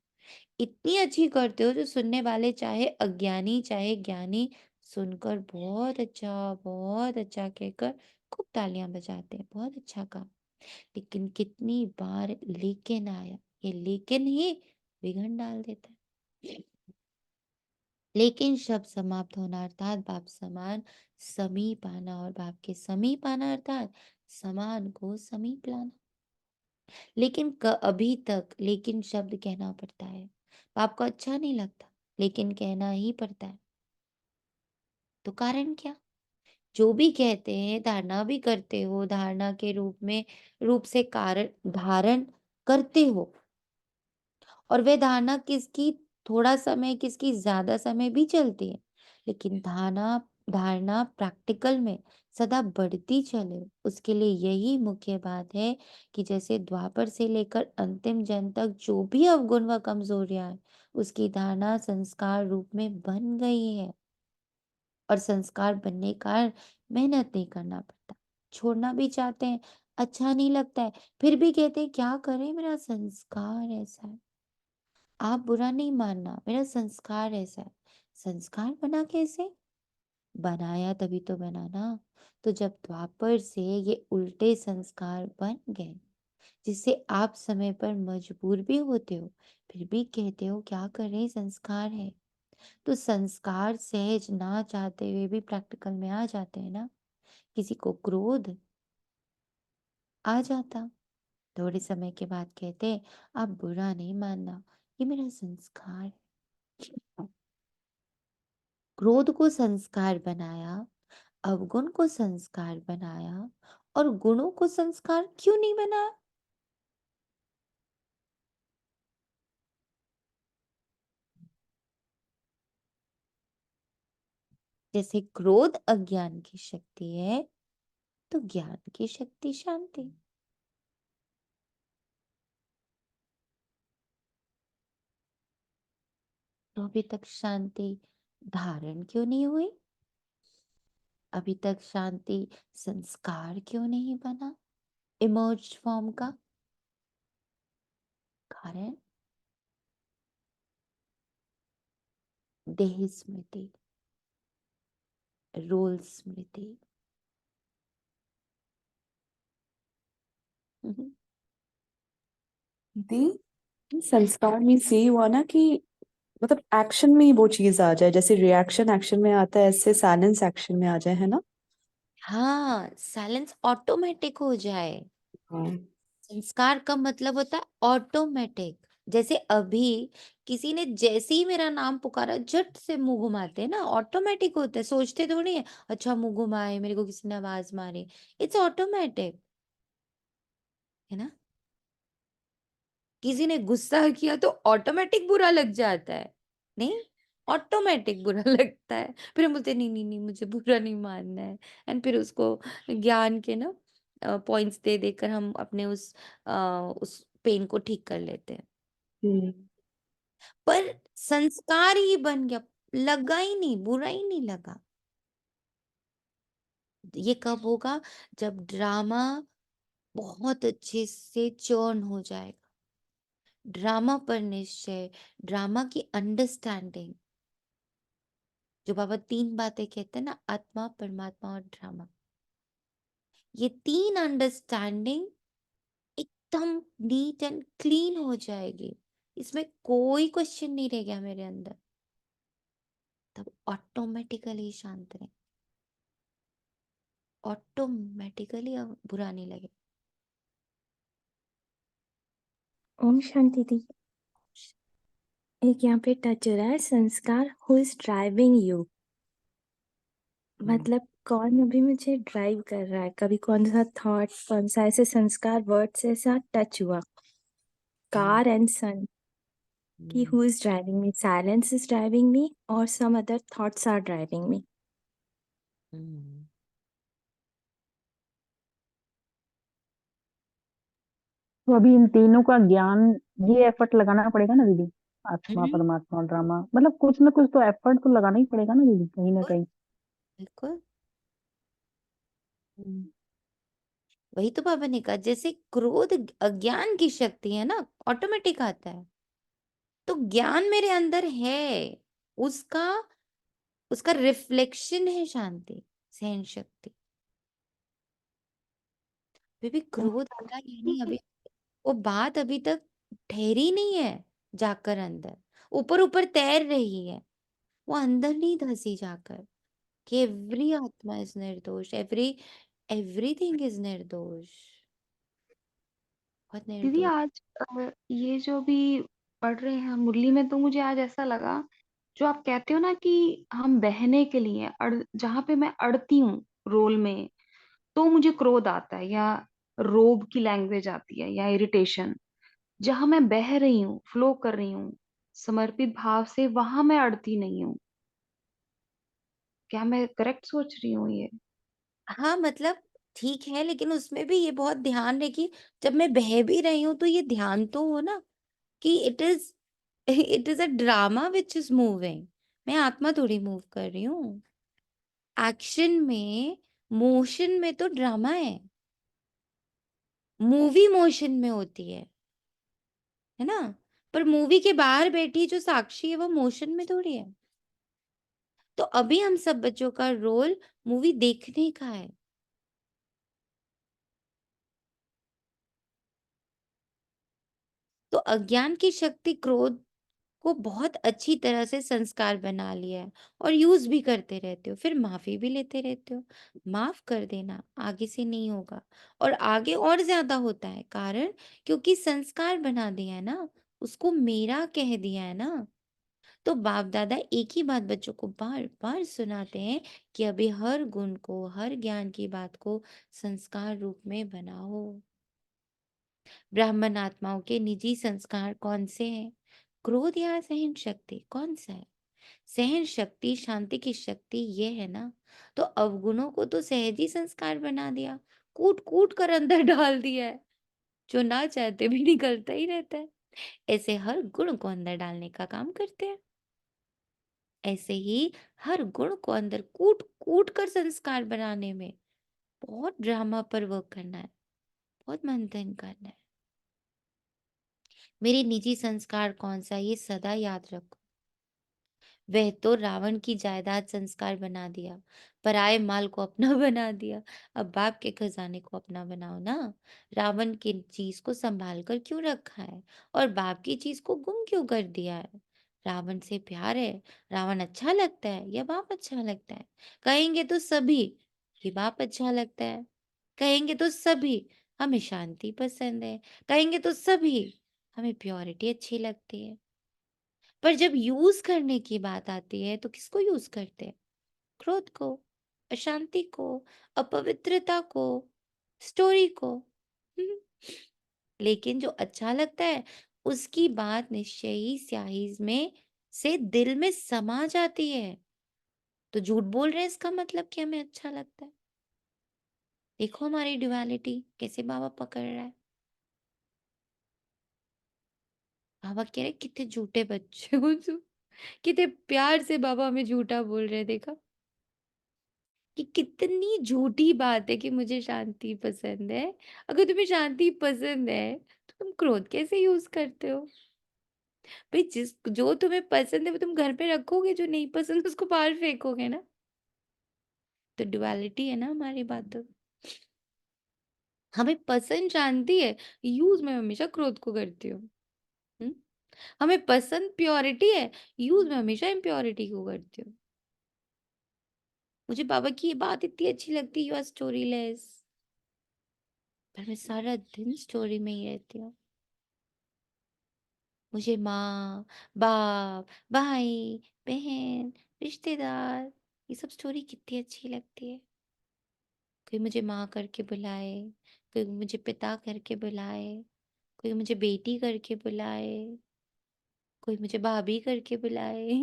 इतनी अच्छी करते हो जो सुनने वाले चाहे अज्ञानी चाहे ज्ञानी सुनकर बहुत अच्छा कहकर खूब तालियां बजाते हैं, बहुत अच्छा काम। लेकिन कितनी बार लेकिन आया, ये लेकिन ही विघन डाल देता है। लेकिन शब्द समाप्त होना अर्थात बाप समान समीप आना, और बाप के समीप आना अर्थात समान को समीप लाना। लेकिन अभी तक लेकिन शब्द कहना पड़ता है। आपको अच्छा नहीं लगता लेकिन कहना ही पड़ता है। तो कारण क्या? जो भी कहते हैं, धारणा भी करते हो, धारणा के रूप से कारण धारण करते हो। और वह धारणा किसकी थोड़ा समय, किसकी ज्यादा समय भी चलती है, लेकिन धारणा प्रैक्टिकल में सदा बढ़ती चले, उसके लिए यही मुख्य बात है कि जैसे द्वापर से लेकर अंतिम जन तक जो भी अवगुण व कमजोरियां है, उसकी धारणा संस्कार रूप में बन गई है। और संस्कार बनने का मेहनत नहीं करना पड़ता। छोड़ना भी चाहते हैं, अच्छा नहीं लगता है, फिर भी कहते हैं क्या करें, मेरा संस्कार ऐसा है। आप बुरा नहीं मानना, मेरा संस्कार ऐसा है। संस्कार बना कैसे? बनाया तभी तो बना ना। तो जब द्वापर से ये उल्टे संस्कार बन गए, जिससे आप समय पर मजबूर भी होते हो, फिर भी कहते हो क्या करें, संस्कार है। तो संस्कार सहज ना चाहते हुए भी प्रैक्टिकल में आ जाते हैं ना। किसी को क्रोध आ जाता, थोड़े समय के बाद कहते हैं आप बुरा नहीं मानना, ये मेरा संस्कार है। क्रोध को संस्कार बनाया, अवगुण को संस्कार बनाया, और गुणों को संस्कार क्यों नहीं बनाया? जैसे क्रोध अज्ञान की शक्ति है, तो ज्ञान की शक्ति शांति। तो अभी तक शांति धारण क्यों नहीं हुई? अभी तक शांति संस्कार क्यों नहीं बना इमर्ज फॉर्म का? कारण देह स्मृति, रोल स्मृति। दी संस्कार मीन्स यही हुआ ना कि मतलब एक्शन में ही वो चीज आ जाए, जैसे रिएक्शन एक्शन में आता है, ऐसे साइलेंस एक्शन में आ जाए, है ना? हाँ, साइलेंस ऑटोमेटिक हो जाए। हाँ। संस्कार का मतलब होता है ऑटोमेटिक। जैसे अभी किसी ने जैसे ही मेरा नाम पुकारा, झट से मुंह घुमाते हैं ना, ऑटोमेटिक होता है, सोचते थोड़ी है अच्छा मुंह घुमाए, मेरे को किसी ने आवाज मारी। इट्स ऑटोमेटिक, है ना। किसी ने गुस्सा किया तो ऑटोमेटिक बुरा लग जाता है, नहीं, ऑटोमेटिक बुरा लगता है। फिर हम बोलते हैं, नहीं नहीं नहीं, मुझे बुरा नहीं मानना है। एंड फिर उसको ज्ञान के ना पॉइंट्स दे देकर हम अपने उस पेन को ठीक कर लेते हैं। हम्म। पर संस्कार ही बन गया, लगा ही नहीं, बुरा ही नहीं लगा। ये कब होगा? जब ड्रामा बहुत अच्छे से चर्न हो जाएगा। ड्रामा पर निश्चय, ड्रामा की अंडरस्टैंडिंग, जो बाबा 3 बातें कहते हैं ना, आत्मा, परमात्मा और ड्रामा, ये 3 अंडरस्टैंडिंग एकदम नीट एंड क्लीन हो जाएगी। इसमें कोई क्वेश्चन नहीं रह गया मेरे अंदर, तब ऑटोमेटिकली शांत रहे, ऑटोमेटिकली अब बुरा नहीं लगे। ओम शांति दी। एक यहाँ पे टच हो रहा है, संस्कार हु इज ड्राइविंग यू, मतलब कौन अभी मुझे ड्राइव कर रहा है, कभी कौन सा थॉट, कौन सा ऐसे संस्कार वर्ड से ऐसा टच हुआ, कार एंड सन, कि who is driving me, silence is driving me और some other thoughts are driving me. तो अभी इन तीनों का ज्ञान, ये एफर्ट लगाना पड़ेगा ना दीदी, आत्मा, हम्म, परमात्मा और ड्रामा, मतलब कुछ ना कुछ तो एफर्ट तो लगाना ही पड़ेगा ना दीदी, कहीं ना कहीं। बिल्कुल। वही तो बाबा ने कहा, जैसे क्रोध अज्ञान की शक्ति है ना, ऑटोमेटिक आता है, तो ज्ञान मेरे अंदर है, उसका उसका रिफ्लेक्शन है शांति, सहन शक्ति। अभी भी क्रोध आ रहा है, ये नहीं, अभी वो बात अभी तक ठहरी नहीं है जाकर अंदर, ऊपर ऊपर तैर रही है, वो अंदर नहीं धसी जाकर कि एवरी आत्मा इज निर्दोष, एवरीथिंग इज निर्दोष। बहुत दीदी निर्दोष। आज ये जो भी पढ़ रहे हैं मुरली में, तो मुझे आज ऐसा लगा, जो आप कहते हो ना कि हम बहने के लिए जहाँ पे मैं अड़ती हूँ रोल में, तो मुझे क्रोध आता है, या रोब की लैंग्वेज आती है, या इरिटेशन। जहां मैं बह रही हूँ, फ्लो कर रही हूँ समर्पित भाव से, वहां मैं अड़ती नहीं हूँ। क्या मैं करेक्ट सोच रही हूँ ये? हाँ, मतलब ठीक है, लेकिन उसमें भी ये बहुत ध्यान रहे कि जब मैं बह भी रही हूँ तो ये ध्यान तो हो ना कि it is a drama which is moving. मैं आत्मा थोड़ी मूव कर रही हूँ। एक्शन में, मोशन में तो ड्रामा है, मूवी मोशन में होती है ना। पर मूवी के बाहर बैठी जो साक्षी है वो मोशन में थोड़ी है। तो अभी हम सब बच्चों का रोल मूवी देखने का है। तो अज्ञान की शक्ति क्रोध को बहुत अच्छी तरह से संस्कार बना लिया है, और यूज भी करते रहते हो, फिर माफी भी लेते रहते हो। माफ कर देना, आगे से नहीं होगा, और आगे और ज्यादा होता है। कारण क्योंकि संस्कार बना दिया है ना, उसको मेरा कह दिया है ना। तो बाप दादा एक ही बात बच्चों को बार बार सुनाते हैं कि अभी हर गुण को, हर ज्ञान की बात को संस्कार रूप में बनाओ। ब्राह्मण आत्माओं के निजी संस्कार कौन से हैं? क्रोध या सहन शक्ति, कौन सा है? सहन शक्ति शांति की शक्ति ये है ना। तो अवगुणों को तो सहज ही संस्कार बना दिया, कूट कूट कर अंदर डाल दिया है, जो ना चाहते भी निकलता ही रहता है। ऐसे हर गुण को अंदर डालने का काम करते हैं। ऐसे ही हर गुण को अंदर कूट कूट कर संस्कार बनाने में बहुत ड्रामा पर वर्क करना है, बहुत मंथन करना है। मेरे निजी संस्कार कौन सा है, ये सदा याद रखो। वह तो रावण की जायदाद संस्कार बना दिया, पराये माल को अपना बना दिया। अब बाप के खजाने को अपना बनाओ ना। रावण की चीज को संभाल कर क्यों रखा है, और बाप की चीज को गुम क्यों कर दिया है? रावण से प्यार है, रावण अच्छा लगता है या बाप अच्छा लगता है? कहेंगे तो सभी कि बाप अच्छा लगता है, कहेंगे तो सभी हमें शांति पसंद है, कहेंगे तो सभी हमें प्योरिटी अच्छी लगती है। पर जब यूज करने की बात आती है तो किसको यूज करते हैं? क्रोध को, अशांति को, अपवित्रता को, स्टोरी को। हम्म। लेकिन जो अच्छा लगता है उसकी बात निश्चय ही स्याही में से दिल में समा जाती है। तो झूठ बोल रहे हैं इसका मतलब कि हमें अच्छा लगता है। देखो हमारी ड्युअलिटी कैसे बाबा पकड़ रहा है। बाबा कह रहे कितने झूठे बच्चे हो तुम, कितने प्यार से बाबा हमें झूठा बोल रहे हैं। देखा कि कितनी झूठी बात है कि मुझे शांति पसंद है। अगर तुम्हें शांति पसंद है तो तुम क्रोध कैसे यूज करते हो? भाई जिस जो तुम्हें पसंद है वो तुम घर पे रखोगे, जो नहीं पसंद उसको बाहर फेंकोगे ना। तो ड्युअलिटी है ना हमारी बातों। हमें पसंद शांति है, यूज मैं हमेशा क्रोध को करती हूँ। हम्म? हमें पसंद प्योरिटी है, यूज मैं हमेशा इम्प्योरिटी को करती हूँ। मुझे बाबा की ये बात इतनी अच्छी लगती है, यू आर स्टोरीलेस, पर मैं सारा दिन स्टोरी में ही रहती हूँ। मुझे माँ, बाप, भाई, बहन, रिश्तेदार, ये सब स्टोरी कितनी अच्छी लगती है। कोई मुझे माँ करके बुलाए, कोई मुझे पिता करके बुलाए, कोई मुझे बेटी करके बुलाए, कोई मुझे भाभी करके बुलाए,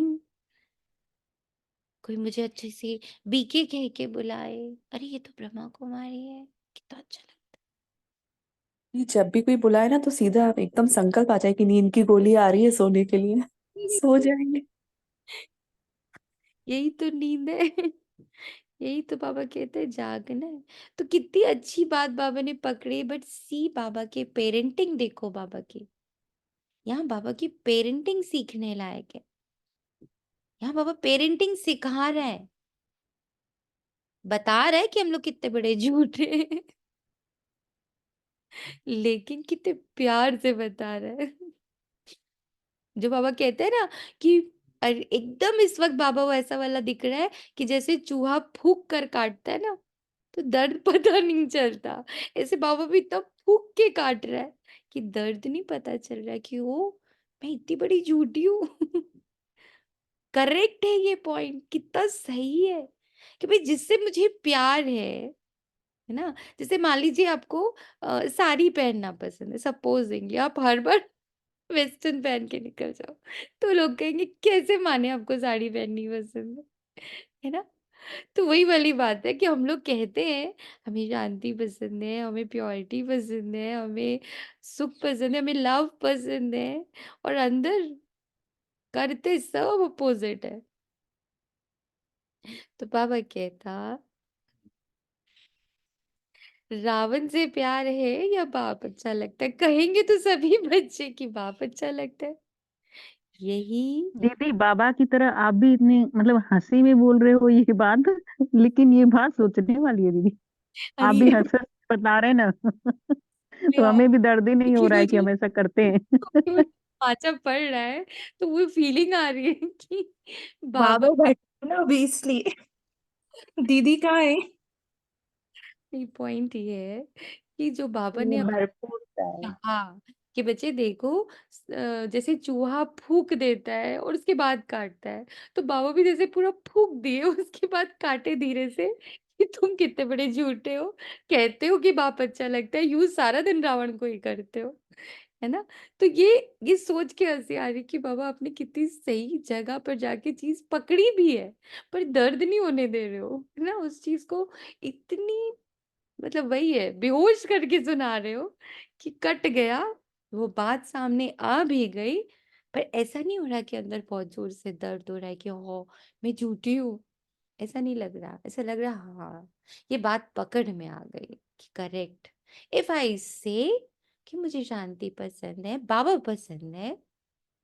कोई मुझे अच्छे से बीके कह के बुलाए। अरे ये तो ब्रह्मा कुमारी है, कितना अच्छा लगता ये जब भी कोई बुलाए ना तो सीधा एकदम संकल्प आ जाए कि नींद की गोली आ रही है सोने के लिए, सो है। जाएंगे। यही तो नींद है। यही तो बाबा कहते हैं जागना है। तो कितनी अच्छी बात बाबा ने पकड़ी। बट सी बाबा के पेरेंटिंग देखो, बाबा की यहाँ बाबा की पेरेंटिंग सीखने लायक है। यहाँ बाबा पेरेंटिंग सिखा रहा है, बता रहा है कि हम लोग कितने बड़े झूठे हैं। लेकिन कितने प्यार से बता रहा है। जो बाबा कहते हैं ना कि एकदम इस वक्त बाबा वो ऐसा वाला दिख रहा है कि जैसे चूहा फूक कर काटता है ना, तो दर्द पता नहीं चलता। ऐसे बाबा भी इतना फूक के काट रहा है कि दर्द नहीं पता चल रहा कि ओ मैं इतनी बड़ी झूठी हूँ। करेक्ट है ये पॉइंट, कितना सही है कि भाई जिससे मुझे प्यार है ना? जैसे मान लीजिए आपको साड़ी पहनना पसंद है, सपोजिंगली आप हर बार वेस्टर्न पहन के निकल जाओ, तो लोग कहेंगे कैसे माने आपको साड़ी पहननी पसंद है ना? तो वही वाली बात है कि हम लोग कहते हैं हमें शांति पसंद है, हमें प्योरिटी पसंद है, हमें सुख पसंद है, हमें लव पसंद है, और अंदर करते सब अपोजिट है। तो बाबा कहता रावण से प्यार है या बाप अच्छा लगता है? कहेंगे तो सभी बच्चे कि बाप अच्छा लगता है। यही दीदी बाबा की तरह आप भी इतने मतलब हंसी में बोल रहे हो ये बात, लेकिन ये बात सोचने वाली है दीदी। आप अरे भी हंस हंस बता रहे ना। तो यार, हमें भी दर्द ही नहीं हो क्योंकि रहा वो है कि जो हम ऐसा करते हैं। वो पाचा पड़ रहा है, तो वो फीलिंग आ रही है कि बाबा बाबा बैठे ना अभी इसलिए। दीदी कहाँ है? पॉइंट ये है कि जो बाबा ने ये भरपूर है। हाँ, कि बच्चे देखो जैसे चूहा फूक देता है और उसके बाद काटता है, तो बाबा भी जैसे पूरा फूक दिए उसके बाद काटे धीरे से कि तुम कितने बड़े झूठे हो, कहते हो कि बाप अच्छा लगता है, यूज सारा दिन रावण को ही करते हो, है ना? तो ये सोच के हंसी आ रही कि बाबा आपने कितनी सही जगह पर जाके चीज पकड़ी भी है, पर दर्द नहीं होने दे रहे हो, है ना? उस चीज को इतनी मतलब वही है, बेहोश करके सुना रहे हो कि कट गया, वो बात सामने आ भी गई, पर ऐसा नहीं हो रहा कि अंदर बहुत जोर से दर्द हो रहा है कि हो मैं झूठी हूँ, ऐसा नहीं लग रहा, ऐसा लग रहा हाँ ये बात पकड़ में आ गई कि करेक्ट। इफ आई से कि मुझे शांति पसंद है, बाबा पसंद है,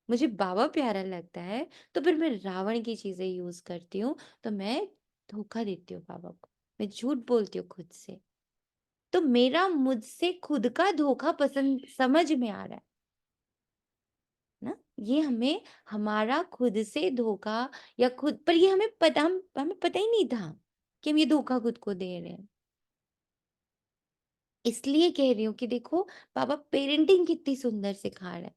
मुझे बाबा प्यारा लगता है, तो फिर मैं रावण की चीजें यूज करती हूँ, तो मैं धोखा देती हूँ बाबा को, मैं झूठ बोलती हूँ खुद से, तो मेरा मुझसे खुद का धोखा पसंद समझ में आ रहा है ना? ये हमें हमारा खुद से धोखा या खुद पर, ये हमें पता ही नहीं था कि हम ये धोखा खुद को दे रहे हैं। इसलिए कह रही हूँ कि देखो बाबा पेरेंटिंग कितनी सुंदर सिखा रहा है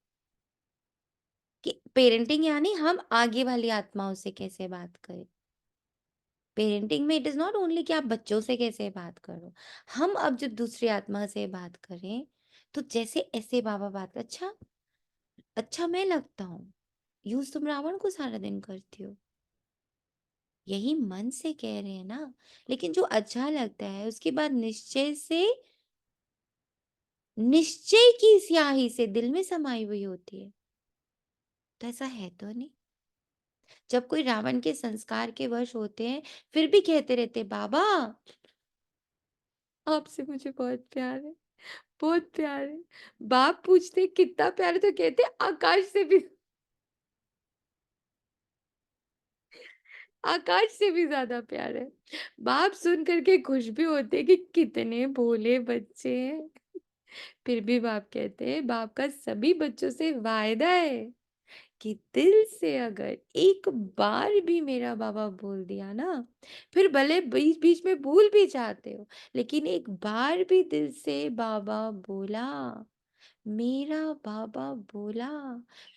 कि पेरेंटिंग यानी हम आगे वाली आत्माओं से कैसे बात करें। पेरेंटिंग में इट इज नॉट ओनली कि आप बच्चों से कैसे बात करो, हम अब जब दूसरी आत्मा से बात करें तो जैसे ऐसे बाबा बात अच्छा अच्छा मैं लगता हूँ, यूज तुम रावण को सारा दिन करती हो, यही मन से कह रहे हैं ना, लेकिन जो अच्छा लगता है उसके बाद निश्चय की स्याही से दिल में समाई हुई होती है, तो ऐसा है तो नहीं। जब कोई रावण के संस्कार के वश होते हैं फिर भी कहते रहते बाबा आपसे मुझे बहुत प्यार है, बहुत प्यार है। बाप पूछते कितना प्यार है, तो कहते आकाश से भी ज्यादा प्यार है। बाप सुन करके खुश भी होते कि कितने भोले बच्चे हैं, फिर भी बाप कहते हैं बाप का सभी बच्चों से वायदा है कि दिल से अगर एक बार भी मेरा बाबा बोल दिया ना, फिर भले बीच बीच में भूल भी जाते हो, लेकिन एक बार भी दिल से बाबा बोला, मेरा बाबा बोला,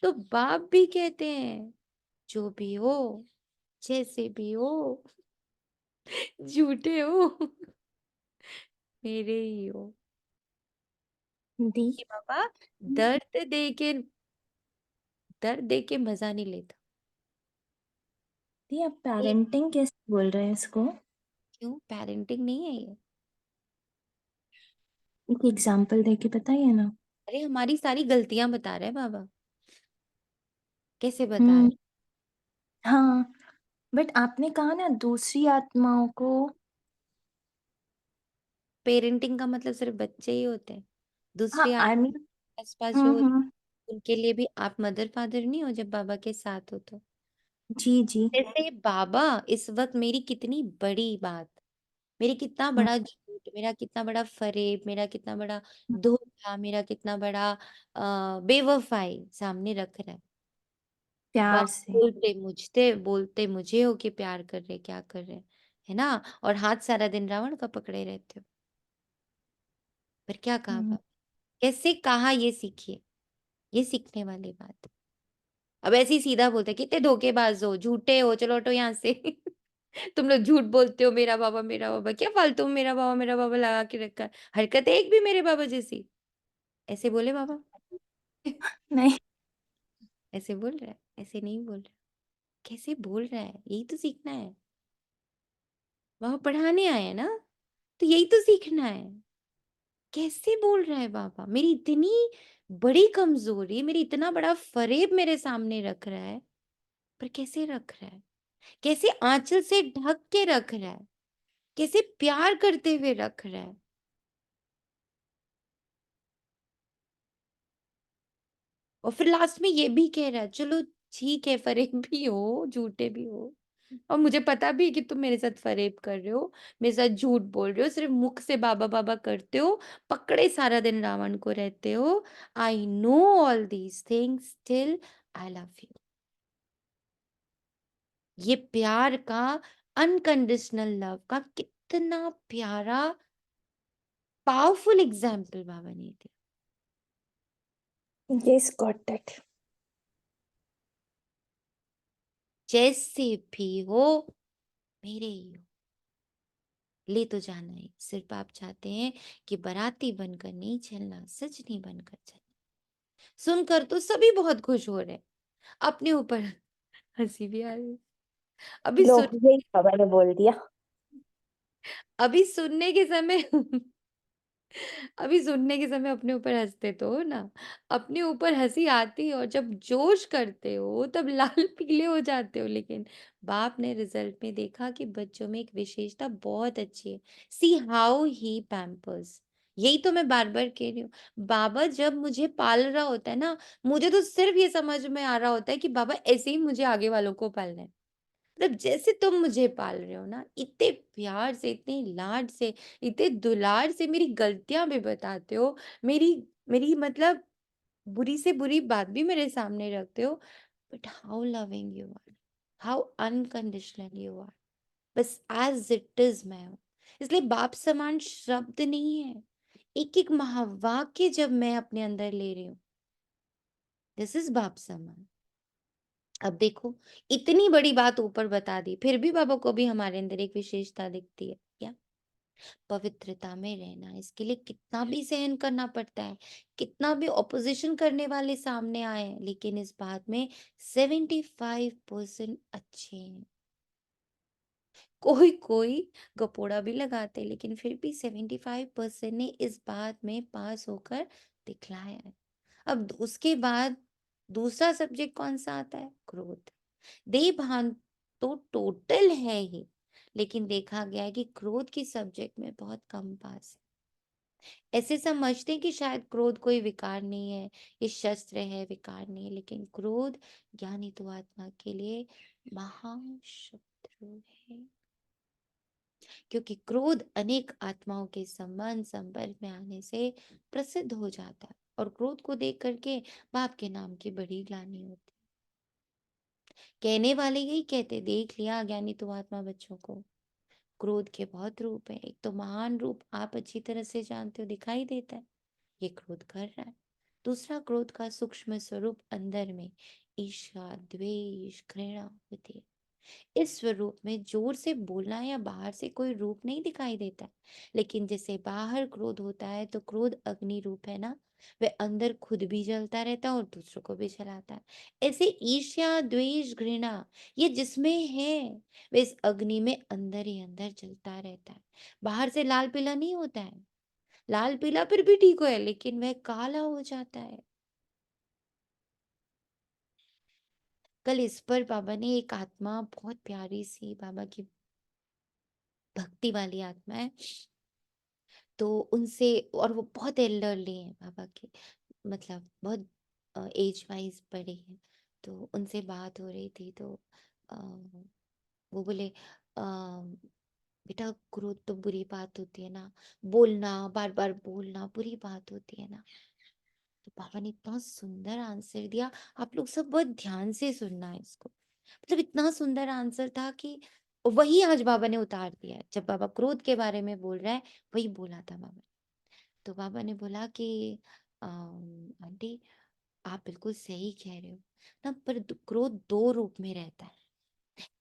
तो बाप भी कहते हैं जो भी हो, जैसे भी हो, झूठे हो, मेरे ही हो। दी कि बाबा दर्द दे के दर्द दे के मजा नहीं लेता। दी आप ये पेरेंटिंग कैसे बोल रहे हैं इसको? क्यों पेरेंटिंग नहीं है ये? एक एग्जांपल दे के बताइए ना। अरे हमारी सारी गलतियां बता रहे हैं बाबा। कैसे बता रहे? हम्म। हाँ, बट आपने कहा ना दूसरी आत्माओं को। पेरेंटिंग का मतलब सिर्फ बच्चे ही होते हैं? हाँ, दूसरे आई मीन। आसपास जो होते हम्म। हैं, उनके लिए भी आप मदर फादर नहीं हो जब बाबा के साथ हो तो? जी जी। जैसे बाबा इस वक्त मेरी कितनी बड़ी बात, मेरी कितना हम्म, बड़ा झूठ, मेरा कितना बड़ा फरेब, मेरा कितना बड़ा धोखा, मेरा कितना बड़ा बेवफाई सामने रख रहा है। प्यार बाप से। बोलते मुझे हो कि प्यार कर रहे क्या कर रहे, है ना? और हाथ सारा दिन रावण का पकड़े रहते हो। पर क्या कहा हम्म, बाप? कैसे कहा ये सीखिए, ये सीखने वाली बात। अब ऐसे ही सीधा बोलते कितने धोखेबाज हो, झूठे हो, चलो हटो यहाँ से। तुम लोग झूठ बोलते हो, मेरा बाबा, क्या फालतू में मेरा बाबा लगा के रखा है, हरकत है एक भी मेरे बाबा जैसी। ऐसे बोले बाबा? नहीं, ऐसे बोल रहा है? ऐसे नहीं बोल रहा। कैसे बोल रहा है, यही तो सीखना है। वहां पढ़ाने आए हैं ना, तो यही तो सीखना है। कैसे बोल रहा है बाबा, मेरी इतनी बड़ी कमजोरी, मेरी इतना बड़ा फरेब मेरे सामने रख रहा है, पर कैसे रख रहा है, कैसे आंचल से ढक के रख रहा है, कैसे प्यार करते हुए रख रहा है। और फिर लास्ट में ये भी कह रहा है, चलो ठीक है, फरेब भी हो, झूठे भी हो, और मुझे पता भी है कि तुम मेरे साथ फरेब कर रहे हो, मेरे साथ झूठ बोल रहे हो, सिर्फ मुख से बाबा बाबा करते हो, पकड़े सारा दिन रावण को रहते हो। I know all these things, still I love you. ये प्यार का, अनकंडीशनल लव का कितना प्यारा पावरफुल एग्जाम्पल बाबा ने दिया। yes, got that. जैसे भी हो, मेरे ही हो, ले तो जाना है, सिर्फ आप चाहते हैं कि बाराती बनकर नहीं चलना, सजनी बनकर चलना। सुनकर तो सभी बहुत खुश हो रहे हैं, अपने ऊपर हंसी भी आ रही है। अभी लो, सुन यही बाबा ने बोल दिया। अभी सुनने के समय अभी सुनने के समय अपने ऊपर हंसते तो हो ना, अपने ऊपर हंसी आती है, और जब जोश करते हो तब लाल पीले हो जाते हो। लेकिन बाप ने रिजल्ट में देखा कि बच्चों में एक विशेषता बहुत अच्छी है। See how he Pampers. यही तो मैं बार बार कह रही हूँ, बाबा जब मुझे पाल रहा होता है ना, मुझे तो सिर्फ ये समझ में आ रहा होता है कि बाबा ऐसे ही मुझे आगे वालों को पालना है। मतलब जैसे तुम मुझे पाल रहे हो ना, इतने प्यार से, इतने लाड से, इतने दुलार से मेरी गलतियां भी बताते हो, मेरी मेरी मतलब बुरी से बुरी बात भी मेरे सामने रखते हो। But how loving you are, how unconditional you are, बस एज इट इज मैं हूँ। इसलिए बाप समान शब्द नहीं है, एक एक महावाक्य जब मैं अपने अंदर ले रही हूँ, दिस इज बाप समान। अब देखो, इतनी बड़ी बात ऊपर बता दी, फिर भी बाबा को भी हमारे अंदर एक विशेषता दिखती है, क्या? पवित्रता में रहना। इसके लिए कितना भी सहन करना पड़ता है, कितना भी ऑपोजिशन करने वाले सामने आए हैं, लेकिन इस बात में 75% अच्छे हैं। कोई कोई गपोड़ा भी लगाते, लेकिन फिर भी 75% ने इस बात में पास होकर दिखलाया है। अब उसके बाद दूसरा सब्जेक्ट कौन सा आता है? क्रोध। देह भान तो टोटल है ही, लेकिन देखा गया है कि क्रोध की सब्जेक्ट में बहुत कम पास है। ऐसे समझते हैं कि शायद क्रोध कोई विकार नहीं है, ये शस्त्र है, विकार नहीं है, लेकिन क्रोध ज्ञानी तो आत्मा के लिए महाशत्रु है। क्योंकि क्रोध अनेक आत्माओं के संबंध संपर्क में आने से प्रसिद्ध हो जाता है, और क्रोध को देख करके बाप के नाम की बड़ी ग्लानि होती है। कहने वाले यही कहते, देख लिया अज्ञानी तो आत्मा बच्चों को, क्रोध के बहुत रूप है। एक तो महान रूप आप अच्छी तरह से जानते हो, दिखाई देता है, ये क्रोध कर रहा है। दूसरा, क्रोध का सूक्ष्म स्वरूप अंदर में ईर्ष्या, द्वेष, घृणा होती है। इस स्वरूप में जोर से बोलना या बाहर से कोई रूप नहीं दिखाई देता, लेकिन जैसे बाहर क्रोध होता है तो क्रोध अग्नि रूप है ना, वह अंदर खुद भी जलता रहता है और दूसरों को भी जलाता है। ऐसे ईर्ष्या, द्वेष, घृणा, ये जिसमें है वह इस अग्नि में अंदर ही अंदर जलता रहता है। बाहर से लाल पीला नहीं होता है, लाल पीला फिर भी ठीक है, लेकिन वह काला हो जाता है। कल इस पर बाबा ने एक आत्मा, बहुत प्यारी सी बाबा की भक्ति वाली आत्मा है, तो उनसे, और वो बहुत एल्डरली है बाबा के, मतलब बहुत एज वाइज बड़े हैं। तो उनसे बात हो रही थी, तो अ, वो बोले, बेटा क्रोध तो बुरी बात होती है ना, बोलना, बार बार बोलना बुरी बात होती है ना। तो पापा ने इतना सुंदर आंसर दिया, आप लोग सब बहुत ध्यान से सुनना है इसको। मतलब इतना सुंदर आंसर था कि वही आज बाबा ने उतार दिया है। जब बाबा क्रोध के बारे में बोल रहा है, वही बोला था बाबा ने। तो बाबा ने बोला कि आंटी आप बिल्कुल सही कह रहे हो ना, पर क्रोध दो रूप में रहता है।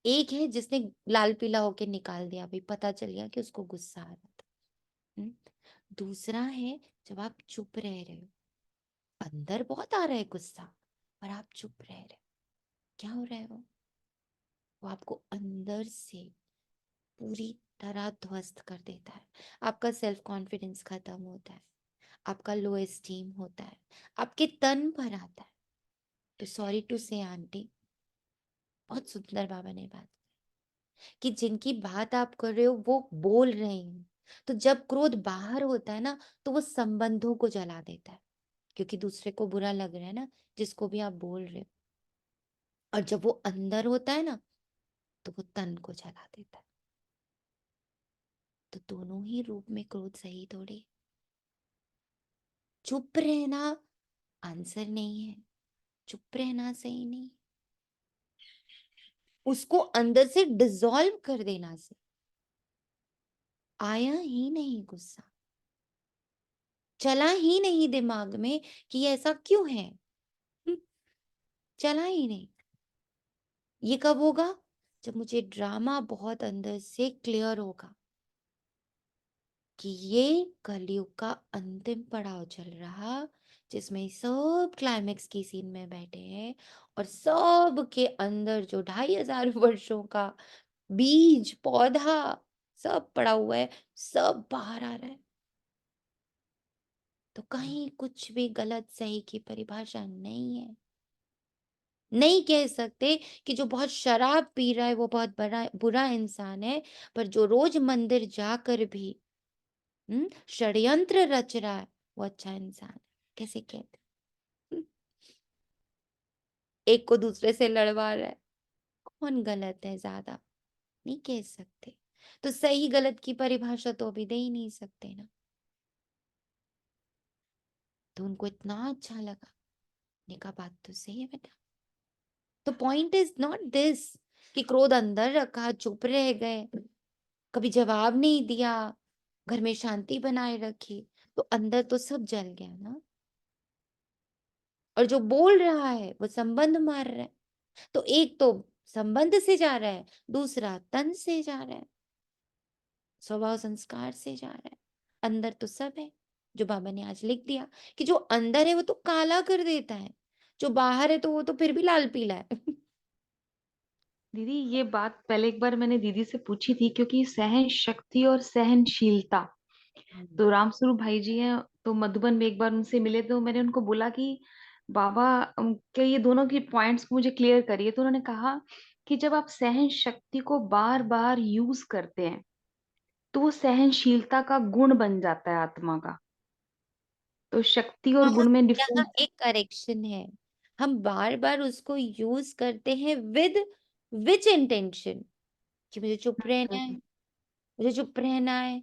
एक है जिसने लाल पीला होके निकाल दिया, भाई पता चल गया कि उसको गुस्सा आ रहा था। दूसरा है जब आप चुप रह रहे हो, अंदर बहुत आ रहा है गुस्सा, पर आप चुप रह रहे हो, क्या हो रहा है वो आपको अंदर से पूरी तरह ध्वस्त कर देता है। आपका सेल्फ कॉन्फिडेंस खत्म होता है, आपका लो एस्टीम होता है, आपके तन पर आता है। तो सॉरी टू से आंटी, बहुत सुंदर बाबा ने बात कि जिनकी बात आप कर रहे हो वो बोल रहे हैं। तो जब क्रोध बाहर होता है ना, तो वो संबंधों को जला देता है, क्योंकि दूसरे को बुरा लग रहा है ना जिसको भी आप बोल रहे हो। और जब वो अंदर होता है ना, तो वो तन को जला देता है। तो दोनों ही रूप में क्रोध सही थोड़ी। चुप रहना आंसर नहीं है, चुप रहना सही नहीं, उसको अंदर से डिसॉल्व कर देना से। आया ही नहीं गुस्सा, चला ही नहीं दिमाग में कि ऐसा क्यों है, चला ही नहीं। ये कब होगा? जब मुझे ड्रामा बहुत अंदर से क्लियर होगा कि ये कलयुग का अंतिम पड़ाव चल रहा, जिसमें सब क्लाइमेक्स की सीन में बैठे हैं और सब के अंदर जो 2500 वर्षों का बीज पौधा सब पड़ा हुआ है, सब बाहर आ रहा है। तो कहीं कुछ भी गलत सही की परिभाषा नहीं है। नहीं कह सकते कि जो बहुत शराब पी रहा है वो बहुत बड़ा बुरा इंसान है, पर जो रोज मंदिर जाकर भी षड्यंत्र रच रहा है वो अच्छा इंसान है। कैसे कहते? हम्म, एक को दूसरे से लड़वा रहा है, कौन गलत है ज्यादा? नहीं कह सकते। तो सही गलत की परिभाषा तो अभी दे ही नहीं सकते ना। तो उनको इतना अच्छा लगा, ने कहा बात तो सही है बेटा। तो पॉइंट इज नॉट दिस कि क्रोध अंदर रखा, चुप रह गए, कभी जवाब नहीं दिया, घर में शांति बनाए रखी, तो अंदर तो सब जल गया ना। और जो बोल रहा है वो संबंध मार रहा है, तो एक तो संबंध से जा रहा है, दूसरा तन से जा रहा है, स्वभाव संस्कार से जा रहा है। अंदर तो सब है, जो बाबा ने आज लिख दिया कि जो अंदर है वो तो काला कर देता है, जो बाहर है तो वो तो फिर भी लाल पीला है। दीदी ये बात पहले एक बार मैंने दीदी से पूछी थी, क्योंकि सहन शक्ति और सहनशीलता, तो रामस्वरूप भाई जी हैं, तो मधुबन में एक बार उनसे मिले तो मैंने उनको बोला कि बाबा क्या ये दोनों की पॉइंट्स मुझे क्लियर करिए। तो उन्होंने कहा कि जब आप सहन शक्ति को बार बार यूज करते हैं तो वो सहनशीलता का गुण बन जाता है आत्मा का। तो शक्ति और यहाँ गुण में यहाँ डिफरेंस। एक करेक्शन है, हम बार बार उसको यूज करते हैं विद विच इंटेंशन, कि मुझे चुप रहना है, मुझे चुप रहना है,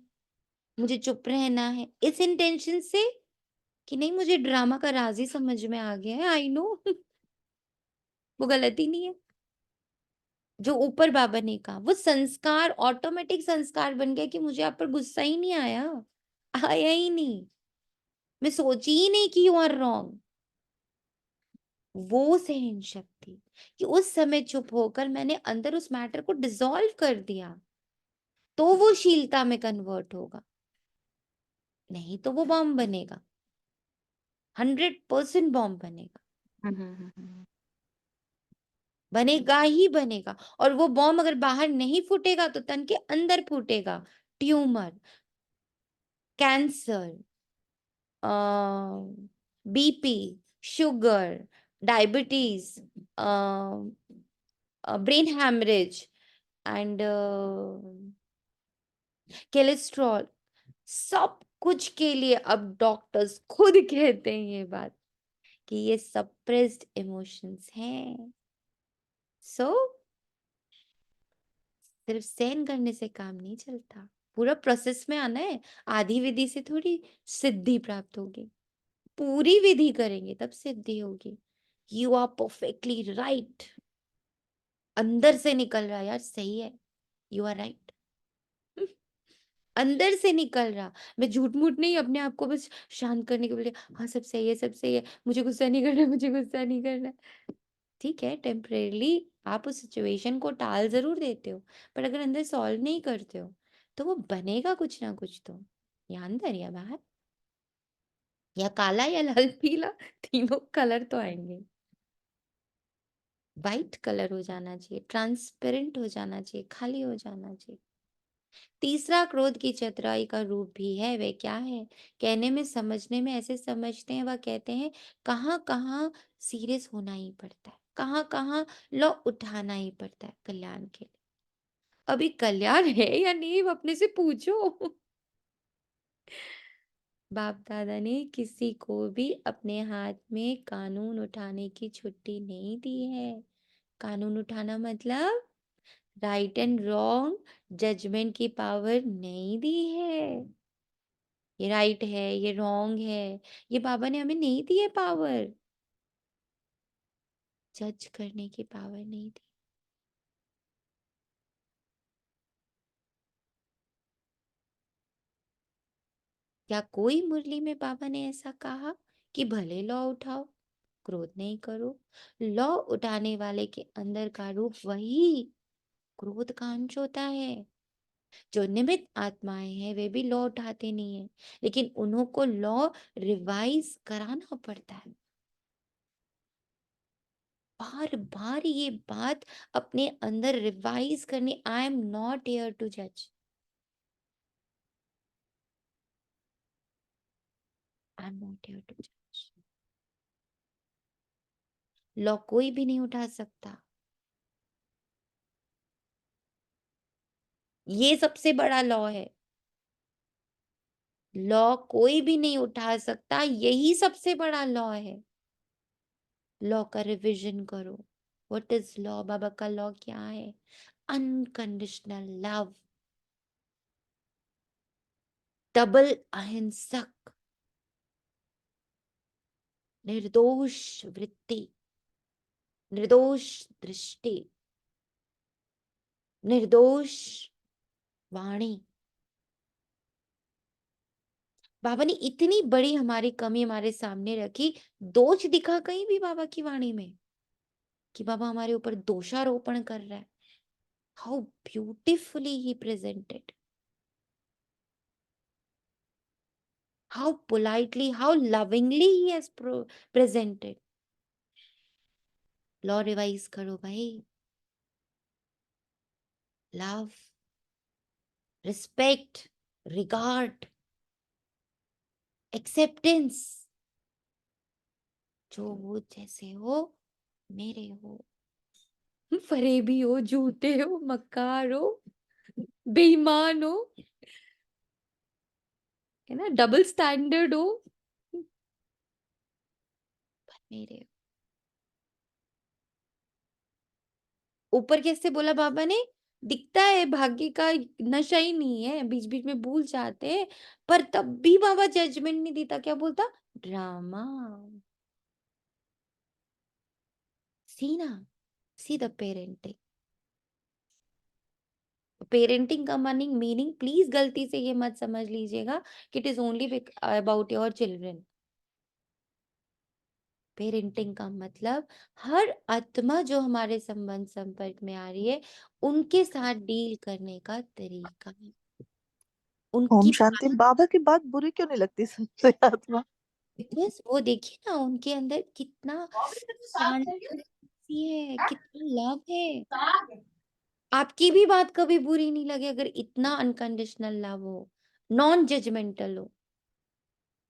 मुझे चुप रहना है, इस इंटेंशन से कि नहीं मुझे ड्रामा का राज ही समझ में आ गया है, आई नो। वो गलती नहीं है। जो ऊपर बाबा ने कहा वो संस्कार, ऑटोमेटिक संस्कार बन गया कि मुझे आप पर गुस्सा ही नहीं आया, आया ही नहीं, मैं सोची ही नहीं कि यू आर रॉन्ग। वो सहन शक्ति कि उस समय चुप होकर मैंने अंदर उस मैटर को डिसॉल्व कर दिया, तो वो शीलता में कन्वर्ट होगा, नहीं तो वो बॉम्ब बनेगा, 100% बॉम्ब बनेगा, बनेगा ही बनेगा। और वो बॉम्ब अगर बाहर नहीं फूटेगा तो तन के अंदर फूटेगा। Tumour, cancer, BP, sugar, diabetes, brain haemorrhage and cholesterol, सब कुछ के लिए अब डॉक्टर्स खुद कहते हैं ये बात कि ये सप्रेस्ड इमोशंस हैं। सो सिर्फ सहन करने से काम नहीं चलता, पूरा प्रोसेस में आना है। आधी विधि से थोड़ी सिद्धि प्राप्त होगी, पूरी विधि करेंगे तब सिद्धि होगी। यू आर परफेक्टली राइट, अंदर से निकल रहा है यार, सही है, यू आर राइट। अंदर से निकल रहा। मैं झूठ मूठ नहीं, अपने आप को बस शांत करने के लिए, हाँ सब सही है, सब सही है, मुझे गुस्सा नहीं करना, मुझे गुस्सा नहीं करना। ठीक है, टेम्परेली आप उस सिचुएशन को टाल जरूर देते हो, पर अगर अंदर सॉल्व नहीं करते हो तो वो बनेगा कुछ ना कुछ तो, या अंदर या बाहर, या काला या लाल पीला, तीनों कलर तो आएंगे। वाइट कलर हो जाना चाहिए, ट्रांसपेरेंट हो जाना चाहिए, खाली हो जाना चाहिए। तीसरा क्रोध की चतुराई का रूप भी है। वे क्या है? कहने में समझने में ऐसे समझते हैं, वह कहते हैं कहाँ कहाँ सीरियस होना ही पड़ता है, कहाँ कहाँ लॉ उठाना ही पड़ता है कल्याण के लिए। अभी कल्याण है या नहीं, वो अपने से पूछो। बाप दादा ने किसी को भी अपने हाथ में कानून उठाने की छुट्टी नहीं दी है। कानून उठाना मतलब राइट एंड रॉन्ग जजमेंट की पावर नहीं दी है। ये राइट है, ये रॉन्ग है, ये बाबा ने हमें नहीं दी है पावर। जज करने की पावर नहीं दी। क्या कोई मुरली में बाबा ने ऐसा कहा कि भले लॉ उठाओ, क्रोध नहीं करो? लॉ उठाने वाले के अंदर का रूप वही क्रोध का अंश होता है। जो निमित्त आत्माएं हैं वे भी लॉ उठाते नहीं है, लेकिन उन्हों को लॉ रिवाइज कराना पड़ता है। बार बार ये बात अपने अंदर रिवाइज करनी, I am not here to जज, I am not here to जज। लॉ कोई भी नहीं उठा सकता। ये सबसे बड़ा लॉ है। लॉ कोई भी नहीं उठा सकता, यही सबसे बड़ा लॉ है। लॉ का रिविजन करो। What is law? बाबा का लॉ क्या है? अनकंडीशनल लव, डबल अहिंसक, निर्दोष वृत्ति, निर्दोष दृष्टि, निर्दोष वाणी। बाबा ने इतनी बड़ी हमारी कमी हमारे सामने रखी, दोष दिखा कहीं भी बाबा की वाणी में कि बाबा हमारे ऊपर दोषारोपण कर रहा है? How beautifully he presented, how politely, how lovingly he has presented. Law revise करो भाई। लव, रिस्पेक्ट, रिगार्ड, एक्सेप्टेंस, जो हो जैसे हो मेरे हो, फरेबी हो, झूठे हो, मक्कार हो, बेईमान हो, है ना, डबल स्टैंडर्ड हो, पर मेरे हो। ऊपर कैसे बोला बाबा ने? दिखता है भाग्य का नशा ही नहीं है, बीच बीच में भूल जाते हैं, पर तब भी बाबा जजमेंट नहीं देता। क्या बोलता? ड्रामा। सी ना, सी द पेरेंटिंग। पेरेंटिंग का मीनिंग प्लीज गलती से ये मत समझ लीजिएगा कि it is only about your children. Parenting का मतलब हर आत्मा जो हमारे संबंध संपर्क में आ रही है उनके साथ डील करने का तरीका, ओम उनकी शांति। बाबा की बात बुरी क्यों नहीं लगती सबसे आत्मा? बिकॉज वो देखिए ना उनके अंदर कितना शांति है, कितना लव है। आपकी भी बात कभी बुरी नहीं लगे अगर इतना अनकंडीशनल लव हो, नॉन जजमेंटल हो।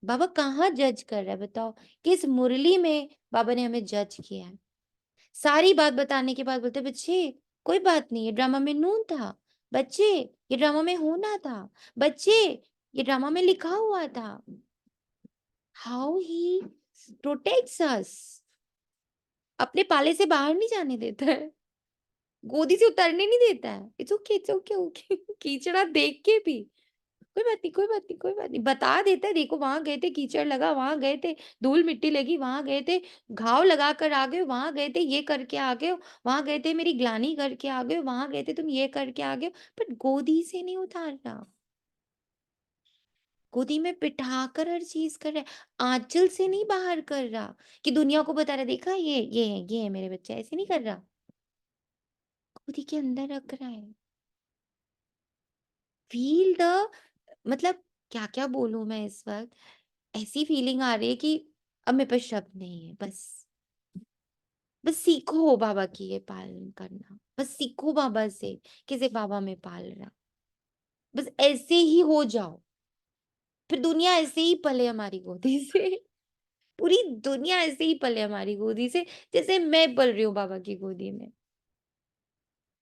बाबा कहाँ जज कर रहा है बताओ? किस मुरली में बाबा ने हमें जज किया है? सारी बात बताने के बाद बोलते बच्चे कोई बात नहीं, ये ड्रामा में नून था, बच्चे ये ड्रामा में होना था, बच्चे ये ड्रामा में लिखा हुआ था। हाउ ही प्रोटेक्ट्स अस, अपने पाले से बाहर नहीं जाने देता है, गोदी से उतरने नहीं देता है। It's okay, it's okay, okay. कीचड़ा देख के भी कोई बात नहीं, कोई बात नहीं, कोई बात नहीं, बता देता है देखो वहां गए थे, कीचड़ लगा, वहां गए थे, धूल मिट्टी लगी, वहां गए थे, घाव लगा कर आ गए, वहां गए थे, ये करके आ गए, वहां गए थे, मेरी ग्लानी करके आ गए, वहां गए थे, तुम ये करके आ गए, पर गोदी से नहीं उतार रहा। गोदी में बिठाकर हर चीज कर रहा है, आंचल से नहीं बाहर कर रहा कि दुनिया को बता रहा, देखा ये है मेरे बच्चे, ऐसे नहीं कर रहा, गोदी के अंदर रख रहा है। फील द, मतलब क्या क्या बोलूं मैं इस वक्त, ऐसी फीलिंग आ रही है कि अब मेरे पास शब्द नहीं है। बस बस सीखो बाबा की ये पालन करना, बस सीखो बाबा से कैसे बाबा में पाल रहा, बस ऐसे ही हो जाओ, फिर दुनिया ऐसे ही पले हमारी गोदी से। पूरी दुनिया ऐसे ही पले हमारी गोदी से जैसे मैं पल रही हूँ बाबा की गोदी में।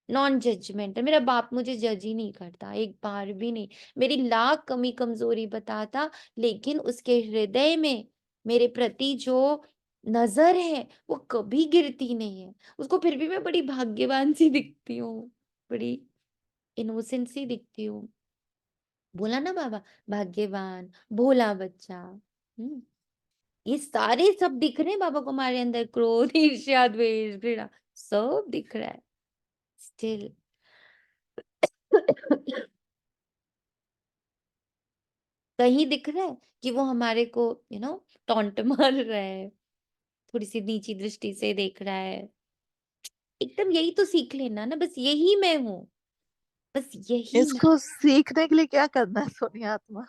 नॉन जजमेंटल, मेरा बाप मुझे जज ही नहीं करता एक बार भी नहीं, मेरी लाख कमी कमजोरी बताता, लेकिन उसके हृदय में मेरे प्रति जो नजर है वो कभी गिरती नहीं है। उसको फिर भी मैं बड़ी भाग्यवान सी दिखती हूँ, बड़ी इनोसेंट सी दिखती हूँ। बोला ना बाबा, भाग्यवान, भोला बच्चा। ये सारे सब दिख रहे हैं बाबा को, हमारे अंदर क्रोध, ईर्ष्या, द्वेष, घृणा, सब दिख रहा है स्टिल। कहीं दिख रहा है कि वो हमारे को टॉन्ट मार रहा है, थोड़ी सी नीची दृष्टि से देख रहा है। एकदम यही तो सीख लेना ना, बस यही मैं हूँ, बस यही मैं। इसको सीखने के लिए क्या करना है सोनिया आत्मा?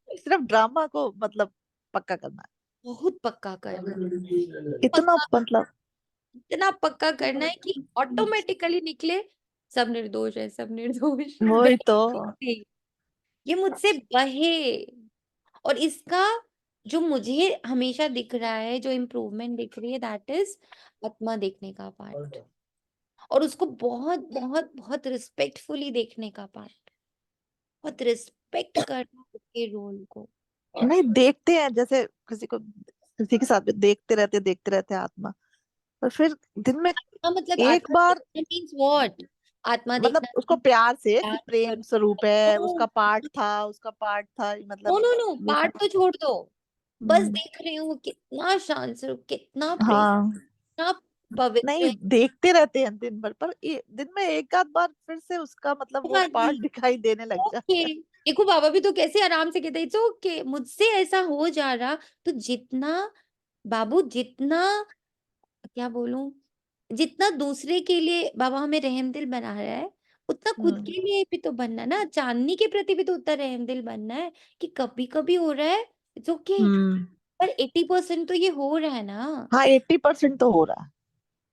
सिर्फ ड्रामा को मतलब पक्का करना बहुत पक्का करना, है, इतना पक्का, मतलब। इतना पक्का करना है कि ऑटोमेटिकली निकले सब निर्दोष है, सब निर्दोष वही तो। बहे, ये मुझसे बहे। और इसका जो मुझे हमेशा दिख रहा है, जो इम्प्रूवमेंट दिख रही है, दैट इज आत्मा देखने का पार्ट, और उसको बहुत बहुत बहुत रिस्पेक्टफुली देखने का पार्ट, बहुत रिस्पेक्ट करना उसके रोल को। नहीं देखते हैं, जैसे किसी के साथ भी देखते रहते हैं आत्मा, पर फिर दिन में हाँ, मतलब एक आत्मा बार देखना मीन्स व्हाट? आत्मा मतलब देखना उसको means प्यार से कि प्यार प्रेम स्वरूप है, करो। उसका पार्ट था नो मतलब नो नो, ये पार्ट सब। तो छोड़ दो, बस हम्म, देख रही हूँ कितना शांत स्वरूप, कितना प्रेम, हाँ। कितना पवित्र नहीं है। देखते रहते हैं दिन भर, पर दिन में एक आध बार फिर से उसका मतलब वो हाँ पार्ट जी, दिखाई देने लग ओके। जाता है। देखो बाबा भी तो कैसे आराम से कहते हैं, इट्स ओके, मुझसे ऐसा हो जा रहा, तो जितना बाबू, जितना क्या बोलूं, जितना दूसरे के लिए बाबा हमें रहमदिल बना रहा है, उतना खुद हम्म। के लिए भी तो बनना ना, चांदनी के प्रति भी तो उतना रहमदिल बनना है कि कभी कभी हो रहा है, इट्स ओके, हम्म। पर 80% तो ये हो रहा है ना। हाँ 80% तो हो रहा है,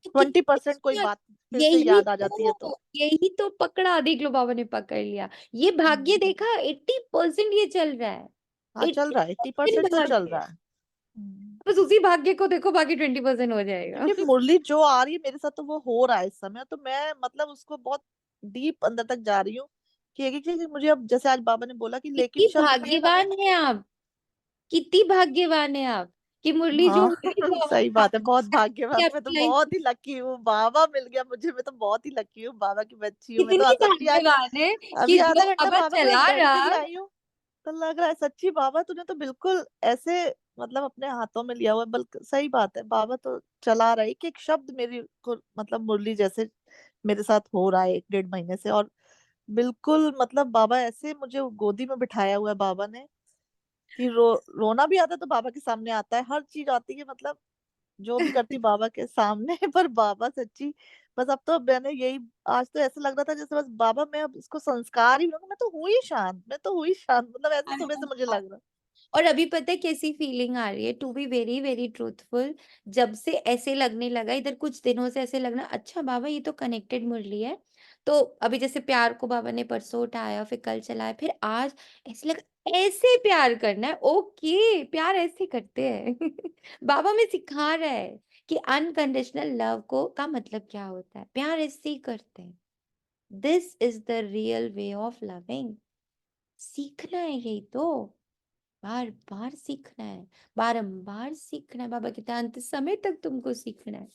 तो कितने 20% कोई अच्छा, बात फिर से यही याद आ जाती है तो। यही तो पकड़ा, देख लो बाबा ने पकड़ लिया, ये भाग्य हम्म। देखा, 80% ये चल रहा है, हाँ चल रहा है, 80% 80% तो चल भाग्य। रहा है। हम्म। बस उसी भाग्य को देखो, बाकी 20% हो जाएगा। क्योंकि मुरली जो आ रही है मेरे साथ तो वो हो रहा है इस समय, तो मैं मतलब उसको बहुत डीप अंदर तक जा रही हूँ कि एक एक चीज मुझे अब, जैसे आज बाबा ने बोला कि लेकिन कितनी शब्द मेरे ना। भाग्यवान है आप, कितनी भाग्यवान है आप कि मुरली जो हाँ हो रही तो सही बात है, बहुत भाग्यवान, मैं तो आपकी लाइफ बहुत ही लकी हूँ, बाबा मिल गया मुझे, मैं तो बहुत ही लकी हूँ, बाबा की बच्ची हूँ मैं तो। कितनी आज अभी आज भाग्यवान है अभी कि आधा जो घंटा बाबा बाबा के साथ चला बैठ के भी रहा। आई हूँ, तो लग रहा है सच्ची बाबा तूने तो बिल्कुल ऐसे मतलब अपने हाथों में लिया हुआ है। बल्कि सही बात है, बाबा तो चला रहा है, कि एक शब्द मेरे को मतलब मुरली जैसे मेरे साथ हो रहा है 1 डेढ़ महीने से। और बिल्कुल मतलब बाबा ऐसे मुझे गोदी में बिठाया हुआ है बाबा ने कि रोना भी आता है तो बाबा के सामने आता है, हर चीज आती है मतलब जो भी करती बाबा के सामने। पर बाबा सच्ची, बस अब तो मैंने यही, आज तो ऐसा लग रहा था जैसे बस बाबा मैं अब इसको संस्कार ही दूंगा, मैं तो हुई शांत, मैं तो हुई शांत, मतलब ऐसे सुबह से मुझे लग रहा। और अभी पता है कैसी फीलिंग आ रही है, to be very very truthful, जब से ऐसे लगने लगा, इधर कुछ दिनों से ऐसे लगना, अच्छा बाबा ये तो कनेक्टेड मुरली है। तो अभी जैसे प्यार को बाबा ने परसों उठाया, फिर कल चलाया, फिर आज ऐसे लगा ऐसे प्यार करना है, ओके प्यार ऐसे करते हैं। बाबा में सिखा रहा है कि अनकंडीशनल लव को का मतलब क्या होता है, प्यार ऐसे ही करते हैं, this is the real way of loving. सीखना है यही तो, बार बार सीखना है, बारंबार सीखना है, बाबा कहते हैं अंत समय तक तुमको सीखना है,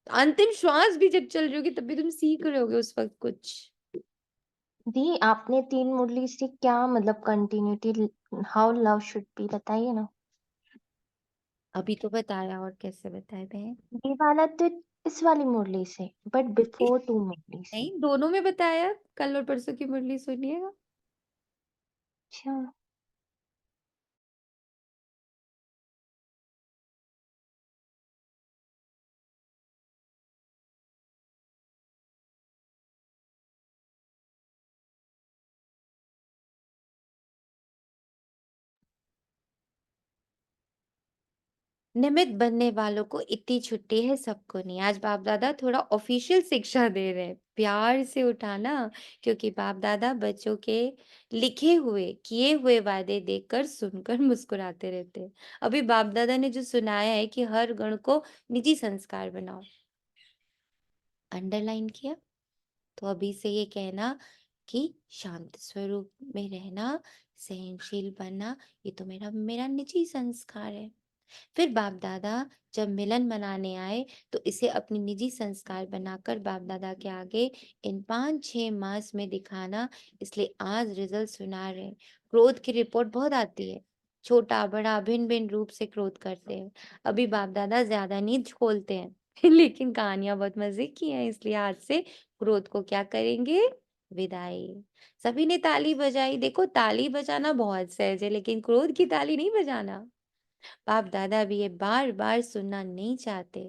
अंतिम श्वास भी जब चल रही होगी तब भी तुम सीख रहे होगे उस वक्त कुछ। दी आपने 3 मुरली से क्या मतलब continuity, how love should be, बताइए ना। अभी तो बताया, और कैसे बताए बहन? ये वाला तो इस वाली मुरली से, बट बिफोर 2 मुरली से। नहीं, दोनों में बताया, कल और परसों की मुरली सुनिएगा। अच्छा। निमित्त बनने वालों को इतनी छुट्टी है, सबको नहीं। आज बाप दादा थोड़ा ऑफिशियल शिक्षा दे रहे हैं, प्यार से उठाना, क्योंकि बाप दादा बच्चों के लिखे हुए किए हुए वादे देखकर सुनकर मुस्कुराते रहते हैं। अभी बाप दादा ने जो सुनाया है कि हर गण को निजी संस्कार बनाओ, अंडरलाइन किया। तो अभी से ये कहना कि शांत स्वरूप में रहना, सहनशील बनना, ये तो मेरा मेरा निजी संस्कार है। फिर बाप दादा जब मिलन मनाने आए तो इसे अपनी निजी संस्कार बनाकर बाप दादा के आगे इन 5-6 मास में दिखाना, इसलिए आज रिजल्ट सुना रहे हैं। क्रोध की रिपोर्ट बहुत आती है, छोटा बड़ा भिन्न भिन्न रूप से क्रोध करते हैं। अभी बाप दादा ज्यादा नहीं खोलते हैं लेकिन कहानियां बहुत मजे की हैं, इसलिए आज से क्रोध को क्या करेंगे, विदाई। सभी ने ताली बजाई। देखो, ताली बजाना बहुत सहज है, लेकिन क्रोध की ताली नहीं बजाना। बाप दादा भी ये बार बार सुनना नहीं चाहते।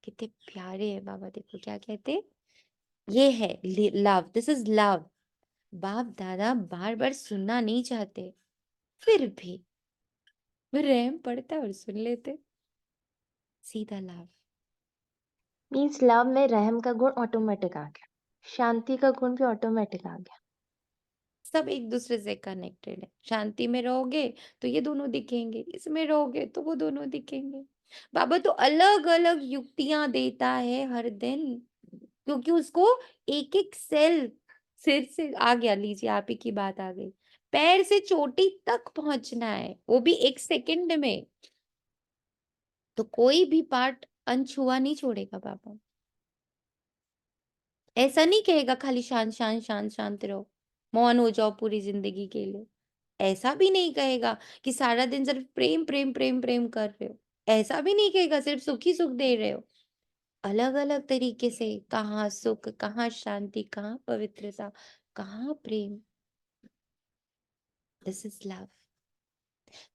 कितने प्यारे हैं बाबा, देखो क्या कहते, ये है लव, दिस इज लव। बाप दादा बार बार सुनना नहीं चाहते, फिर भी रहम पड़ता और सुन लेते। सीधा लव। मीन्स लव में रहम का गुण ऑटोमेटिक आ गया, शांति का गुण भी ऑटोमेटिक आ गया। सब एक दूसरे से कनेक्टेड है। शांति में रहोगे तो ये दोनों दिखेंगे, इसमें रहोगे तो वो दोनों दिखेंगे। बाबा तो अलग अलग युक्तियां देता है हर दिन, क्योंकि उसको एक एक सेल, सिर से आ गया, लीजिए आप ही की बात आ गई, पैर से चोटी तक पहुंचना है, वो भी 1 सेकंड में। तो कोई भी पार्ट अनछुआ नहीं छोड़ेगा बाबा। ऐसा नहीं कहेगा खाली शांत शांत शांत शांत रहो, मौन हो जाओ पूरी जिंदगी के लिए। ऐसा भी नहीं कहेगा कि सारा दिन सिर्फ प्रेम प्रेम प्रेम प्रेम कर रहे हो। ऐसा भी नहीं कहेगा सिर्फ सुख ही सुख दे रहे हो। अलग अलग तरीके से, कहाँ सुख, कहाँ शांति, कहाँ पवित्रता, कहाँ प्रेम। This is love.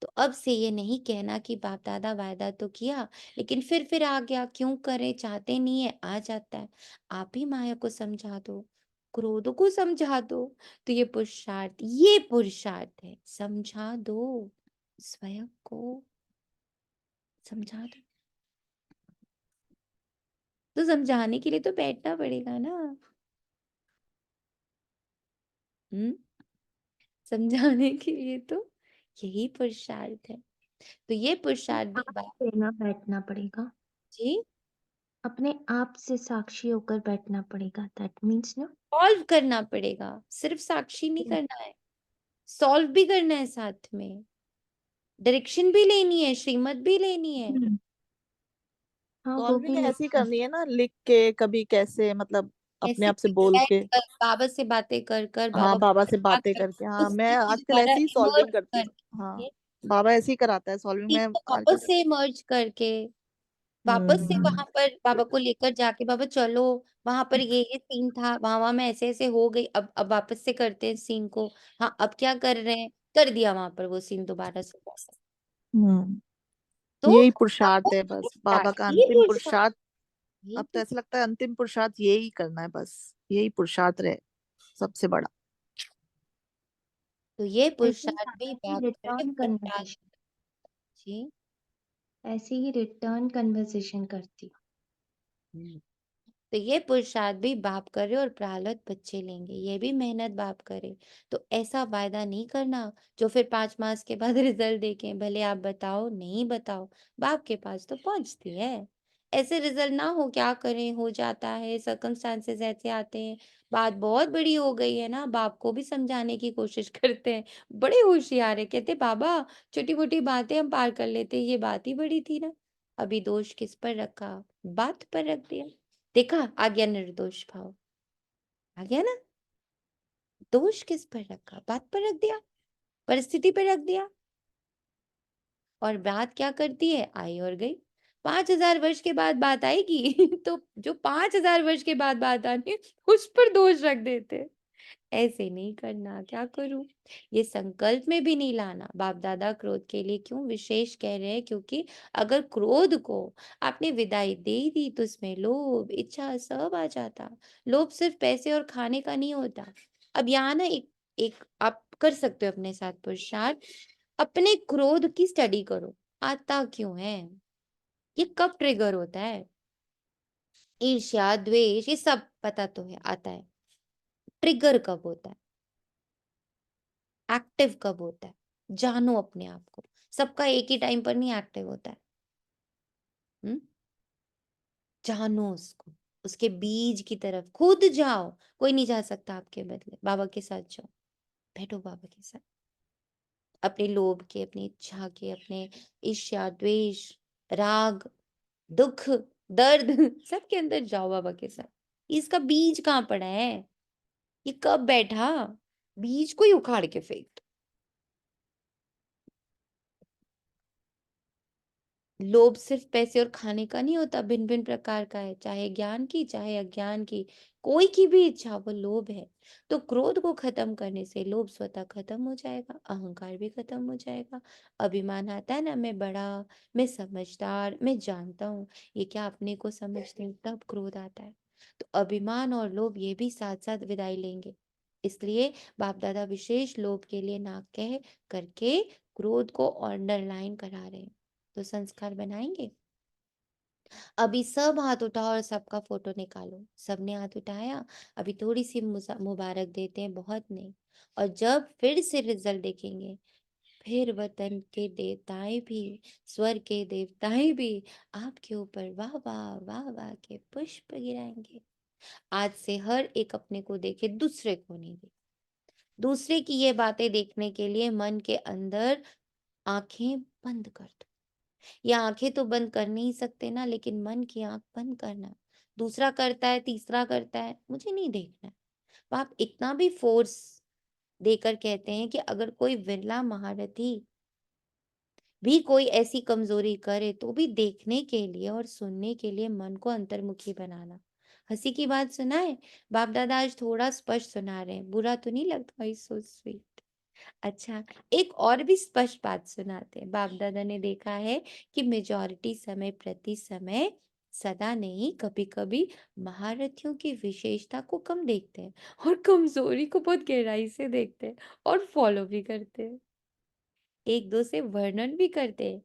तो अब से ये नहीं कहना कि बाप दादा वायदा तो किया लेकिन फिर आ गया, क्यों करें, चाहते नहीं है, आ जाता है। आप ही माया को समझा दो, क्रोध को समझा दो। तो ये पुरुषार्थ है, समझा दो, स्वयं को समझा दो। तो समझाने के लिए तो बैठना पड़ेगा ना। हम्म समझाने के लिए तो यही पुरुषार्थ है। तो ये पुरुषार्थ भी बात लेना बैठना पड़ेगा, जी, अपने आप से साक्षी होकर बैठना पड़ेगा, दैट मीन्स ना। सॉल्व करना पड़ेगा, सिर्फ साक्षी नहीं करना है, सॉल्व भी करना है, साथ में डायरेक्शन भी लेनी है, श्रीमत भी लेनी है। हाँ वो भी सॉल्विंग ऐसी लेना है। करनी है ना, लिख के कभी कैसे, मतलब अपने ऐसे आप से भी बोल बैठ के। कर बाबा से बातें कर कर, हाँ, बाबा बाबा को से बिठा बातें कर करके। हाँ, उस मैं चीज में आजकल दोबारा ऐसे ही इमर्ज सॉल्विंग करती हूँ। हाँ, करके, बाबा ऐसे ही कराता है सॉल्विंग चीज में को वापस आजकल। से इमर्ज करके, वापस से हम्म। वहां पर बाबा को लेकर जाके, बाबा चलो, वहां पर ये सीन था, वहां में ऐसे ऐसे हो गई, अब वापस से करते हैं सीन को। हाँ, अब क्या कर रहे हैं, कर दिया वहां पर वो सीन दोबारा से वापस। हम्म। तो यही बाबा पुरुषार्थ है बस, बाबा का ये अंतिम पुरुषार्थ, पुरुषार्थ। यही अब तो ऐसा लगता है अंतिम पुरुषार्थ यही करना है बस, यही पुरुषार्थ रहे सबसे बड़ा। तो ये ऐसे ही पुरुषार्थ भी सादा ही बात करे रिटर्न पुरुषार्थ कन्वर्सेशन, जी। ऐसे ही रिटर्न कन्वर्सेशन करती हम्म। तो ये पुरुषार्थ भी बाप करे और प्रारब्ध बच्चे लेंगे, ये भी मेहनत बाप करे। तो ऐसा वायदा नहीं करना जो फिर 5 मास के बाद रिजल्ट देखें, भले आप बताओ नहीं बताओ, बाप के पास तो पहुंचती है। ऐसे रिजल्ट ना हो, क्या करें, हो जाता है, सर्कमस्टांसेस ऐसे आते हैं। बात बहुत बड़ी हो गई है ना, बाप को भी समझाने की कोशिश करते हैं, बड़े होशियार है, कहते बाबा छोटी मोटी बातें हम पार कर लेते, ये बात ही बड़ी थी ना। अभी दोष किस पर रखा, बात पर रख दिया। देखा, आ गया निर्दोष भाव, आ गया ना। दोष किस पर रखा, बात पर रख दिया, परिस्थिति पर रख दिया। और बात क्या करती है, आई और गई। 5,000 वर्ष के बाद बात आएगी तो जो 5,000 वर्ष के बाद बात आनी है, उस पर दोष रख देते। ऐसे नहीं करना, क्या करूं। ये संकल्प में भी नहीं लाना। बाप दादा क्रोध के लिए क्यों विशेष कह रहे हैं, क्योंकि अगर क्रोध को आपने विदाई दे दी तो इसमें लोभ इच्छा सब आ जाता। लोभ सिर्फ पैसे और खाने का नहीं होता। अब यहाँ ना एक एक आप कर सकते हो अपने साथ पुरुषार्थ, अपने क्रोध की स्टडी करो। आता क्यों है? ये कब ट्रिगर होता है? ईर्ष्या, द्वेष, ये सब पता तो है आता है। ट्रिगर कब होता है? एक्टिव कब होता है? जानो अपने आप को। सबका एक ही टाइम पर नहीं एक्टिव होता है। जानो उसको, उसके बीज की तरफ खुद जाओ। कोई नहीं जा सकता आपके बदले। बाबा के साथ जाओ, बैठो बाबा के साथ। अपने लोभ के, अपनी इच्छा के, अपने ईर्ष्या, द्वेष, राग, दुख, दर्द सबके अंदर जाओ बाबा के साथ। इसका बीज कहाँ पड़ा है? ये कब बैठा? बीज को ही उखाड़ के फेंक दो। लोभ सिर्फ पैसे और खाने का नहीं होता, भिन्न भिन्न प्रकार का है, चाहे ज्ञान की चाहे अज्ञान की, कोई की भी इच्छा वो लोभ है। तो क्रोध को खत्म करने से लोभ स्वतः खत्म हो जाएगा, अहंकार भी खत्म हो जाएगा। अभिमान आता है ना, मैं बड़ा, मैं समझदार, मैं जानता हूँ, ये क्या अपने को समझते हैं, तब क्रोध आता है। तो अभिमान और लोभ ये भी साथ साथ विदाई लेंगे। इसलिए बाप दादा विशेष लोभ के लिए ना कह करके क्रोध को अंडरलाइन करा रहे हैं। तो संस्कार बनाएंगे। अभी सब हाथ उठाओ और सबका फोटो निकालो। सबने हाथ उठाया, अभी थोड़ी सी मुबारक देते हैं, बहुत नहीं। और जब फिर से रिजल्ट देखेंगे, फिर वतन के देवताएं भी, स्वर्ग के देवताएं भी आपके ऊपर वाह वाह वाह वाह के पुष्प गिराएंगे। आज से हर एक अपने को देखे, दूसरे को नहीं देखे। दूसरे की ये बातें देखने के लिए मन के अंदर आंखें बंद कर दो। ये आंखें तो बंद कर नहीं सकते ना, लेकिन मन की आंख बंद करना। दूसरा करता है, तीसरा करता है, मुझे नहीं देखना। तो आप इतना भी फोर्स देकर कहते हैं कि अगर कोई विरला महारथी भी कोई ऐसी कमजोरी करे तो भी देखने के लिए और सुनने के लिए मन को अंतर्मुखी बनाना। हंसी की बात सुना है, बाप दादा आज थोड़ा स्पष्ट सुना रहे हैं, बुरा तो नहीं लगता? So sweet. अच्छा, एक और भी स्पष्ट बात सुनाते हैं। बाप दादा ने देखा है कि मेजॉरिटी समय प्रति समय, सदा नहीं, कभी कभी महारथियों की विशेषता को कम देखते हैं और कमजोरी को बहुत गहराई से देखते हैं और फॉलो भी करते हैं। एक दो से वर्णन भी करते हैं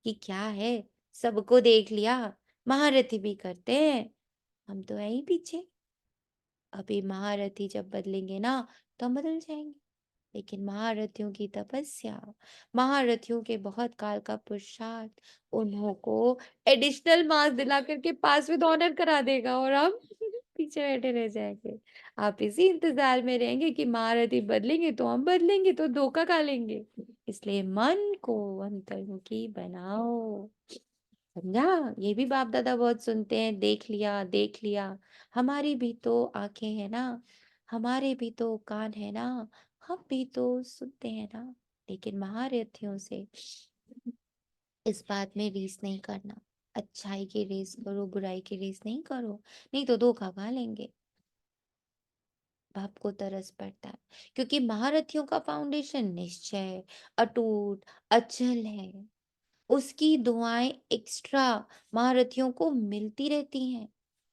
कि क्या है, सबको देख लिया, महारथी भी करते हैं, हम तो यहीं पीछे। अभी महारथी जब बदलेंगे ना, तो हम बदल जाएंगे। लेकिन महारथियों की तपस्या, महारथियों के बहुत काल का पुरुषार्थ उन्हों को एडिशनल मार्क्स दिला करके पास विद ऑनर करा देगा और हम पीछे बैठे रह जाएंगे। आप इसी इंतजार में रहेंगे कि महारथी बदलेंगे तो हम बदलेंगे, तो धोखा खा लेंगे। इसलिए मन को अंतर्मुखी बनाओ। समझा? ये भी बाप दादा बहुत सुनते हैं, देख लिया देख लिया। हमारी भी तो आंखें हैं ना, हमारे भी तो कान है ना, हम भी तो सुनते हैं ना। लेकिन महारथियों से इस बात में रेस नहीं करना। अच्छाई की रेस करो, बुराई की रेस नहीं करो, नहीं तो धोखा खा लेंगे। बाप को तरस पड़ता है, क्योंकि महारथियों का फाउंडेशन निश्चय, अटूट, अचल है। उसकी दुआएं एक्स्ट्रा महारथियों को मिलती रहती हैं।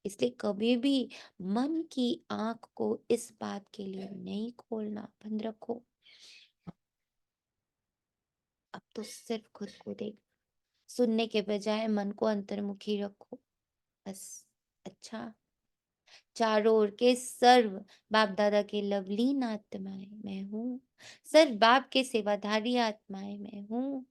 इसलिए कभी भी मन की आंख को इस बात के लिए नहीं खोलना, बंद रखो। अब तो सिर्फ खुद को देख, सुनने के बजाय मन को अंतर्मुखी रखो, बस। अच्छा, चारों ओर के सर्व बाप दादा के लवलीन आत्माएं मैं हूँ, सर्व बाप के सेवाधारी आत्माएं मैं हूँ।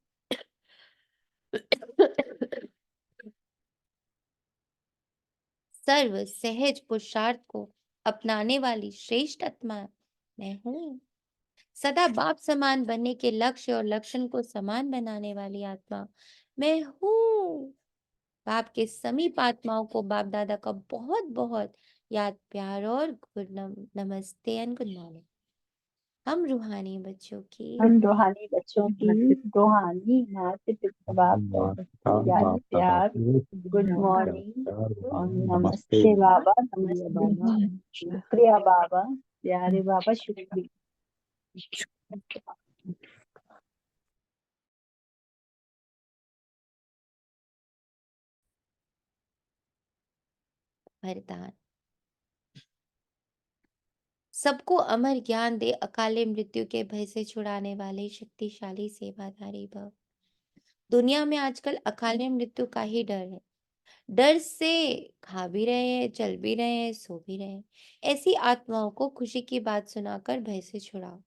सर्व सहज पुरुषार्थ को अपनाने वाली श्रेष्ठ आत्मा मैं हूँ। सदा बाप समान बनने के लक्ष्य और लक्षण को समान बनाने वाली आत्मा मैं हूँ। बाप के समीप आत्माओं को बाप दादा का बहुत बहुत याद, प्यार और गुड नमस्ते एंड गुड मॉर्निंग। हम रूहानी बच्चों की हम रूहानी बच्चों की रूहानी माते पिता बाप को याद, प्यार, गुड मॉर्निंग और नमस्ते बाबा, नमस्ते, शुक्रिया बाबा, प्यारे बाबा, शुक्रिया। वरदान। सबको अमर ज्ञान दे, अकाले मृत्यु के भय से छुड़ाने वाले शक्तिशाली सेवाधारी भव। दुनिया में आजकल अकाले मृत्यु का ही डर है। डर से खा भी रहे हैं, चल भी रहे हैं, सो भी रहे हैं। ऐसी आत्माओं को खुशी की बात सुनाकर भय से छुड़ाओ।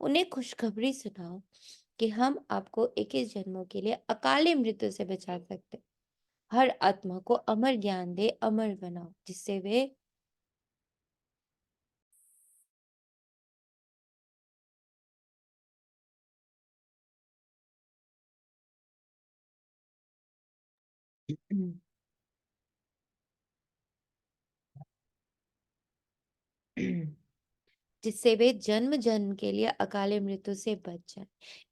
उन्हें खुशखबरी सुनाओ कि हम आपको 21 जन्मों के लिए अकाले मृत्यु से बचा सकते। हर आत्मा को अमर ज्ञान दे, अमर बनाओ, जिससे वे जिससे वे जन्म जन्म के लिए अकाले मृत्यु से बच जाए।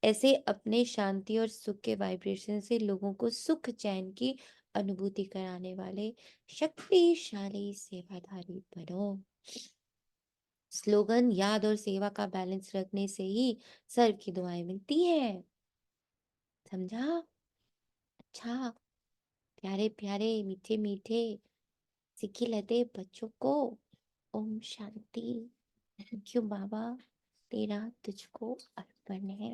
ऐसे अपने शांति और सुख के वाइब्रेशन से लोगों को सुख चैन की अनुभूति कराने वाले शक्तिशाली सेवाधारी बनो। स्लोगन: याद और सेवा का बैलेंस रखने से ही सर्व की दुआएं मिलती हैं। समझा? अच्छा, प्यारे प्यारे मीठे मीठे सिक्की लदे बच्चों को ओम शांति। थैंक यू बाबा, तेरा तुझको अर्पण है।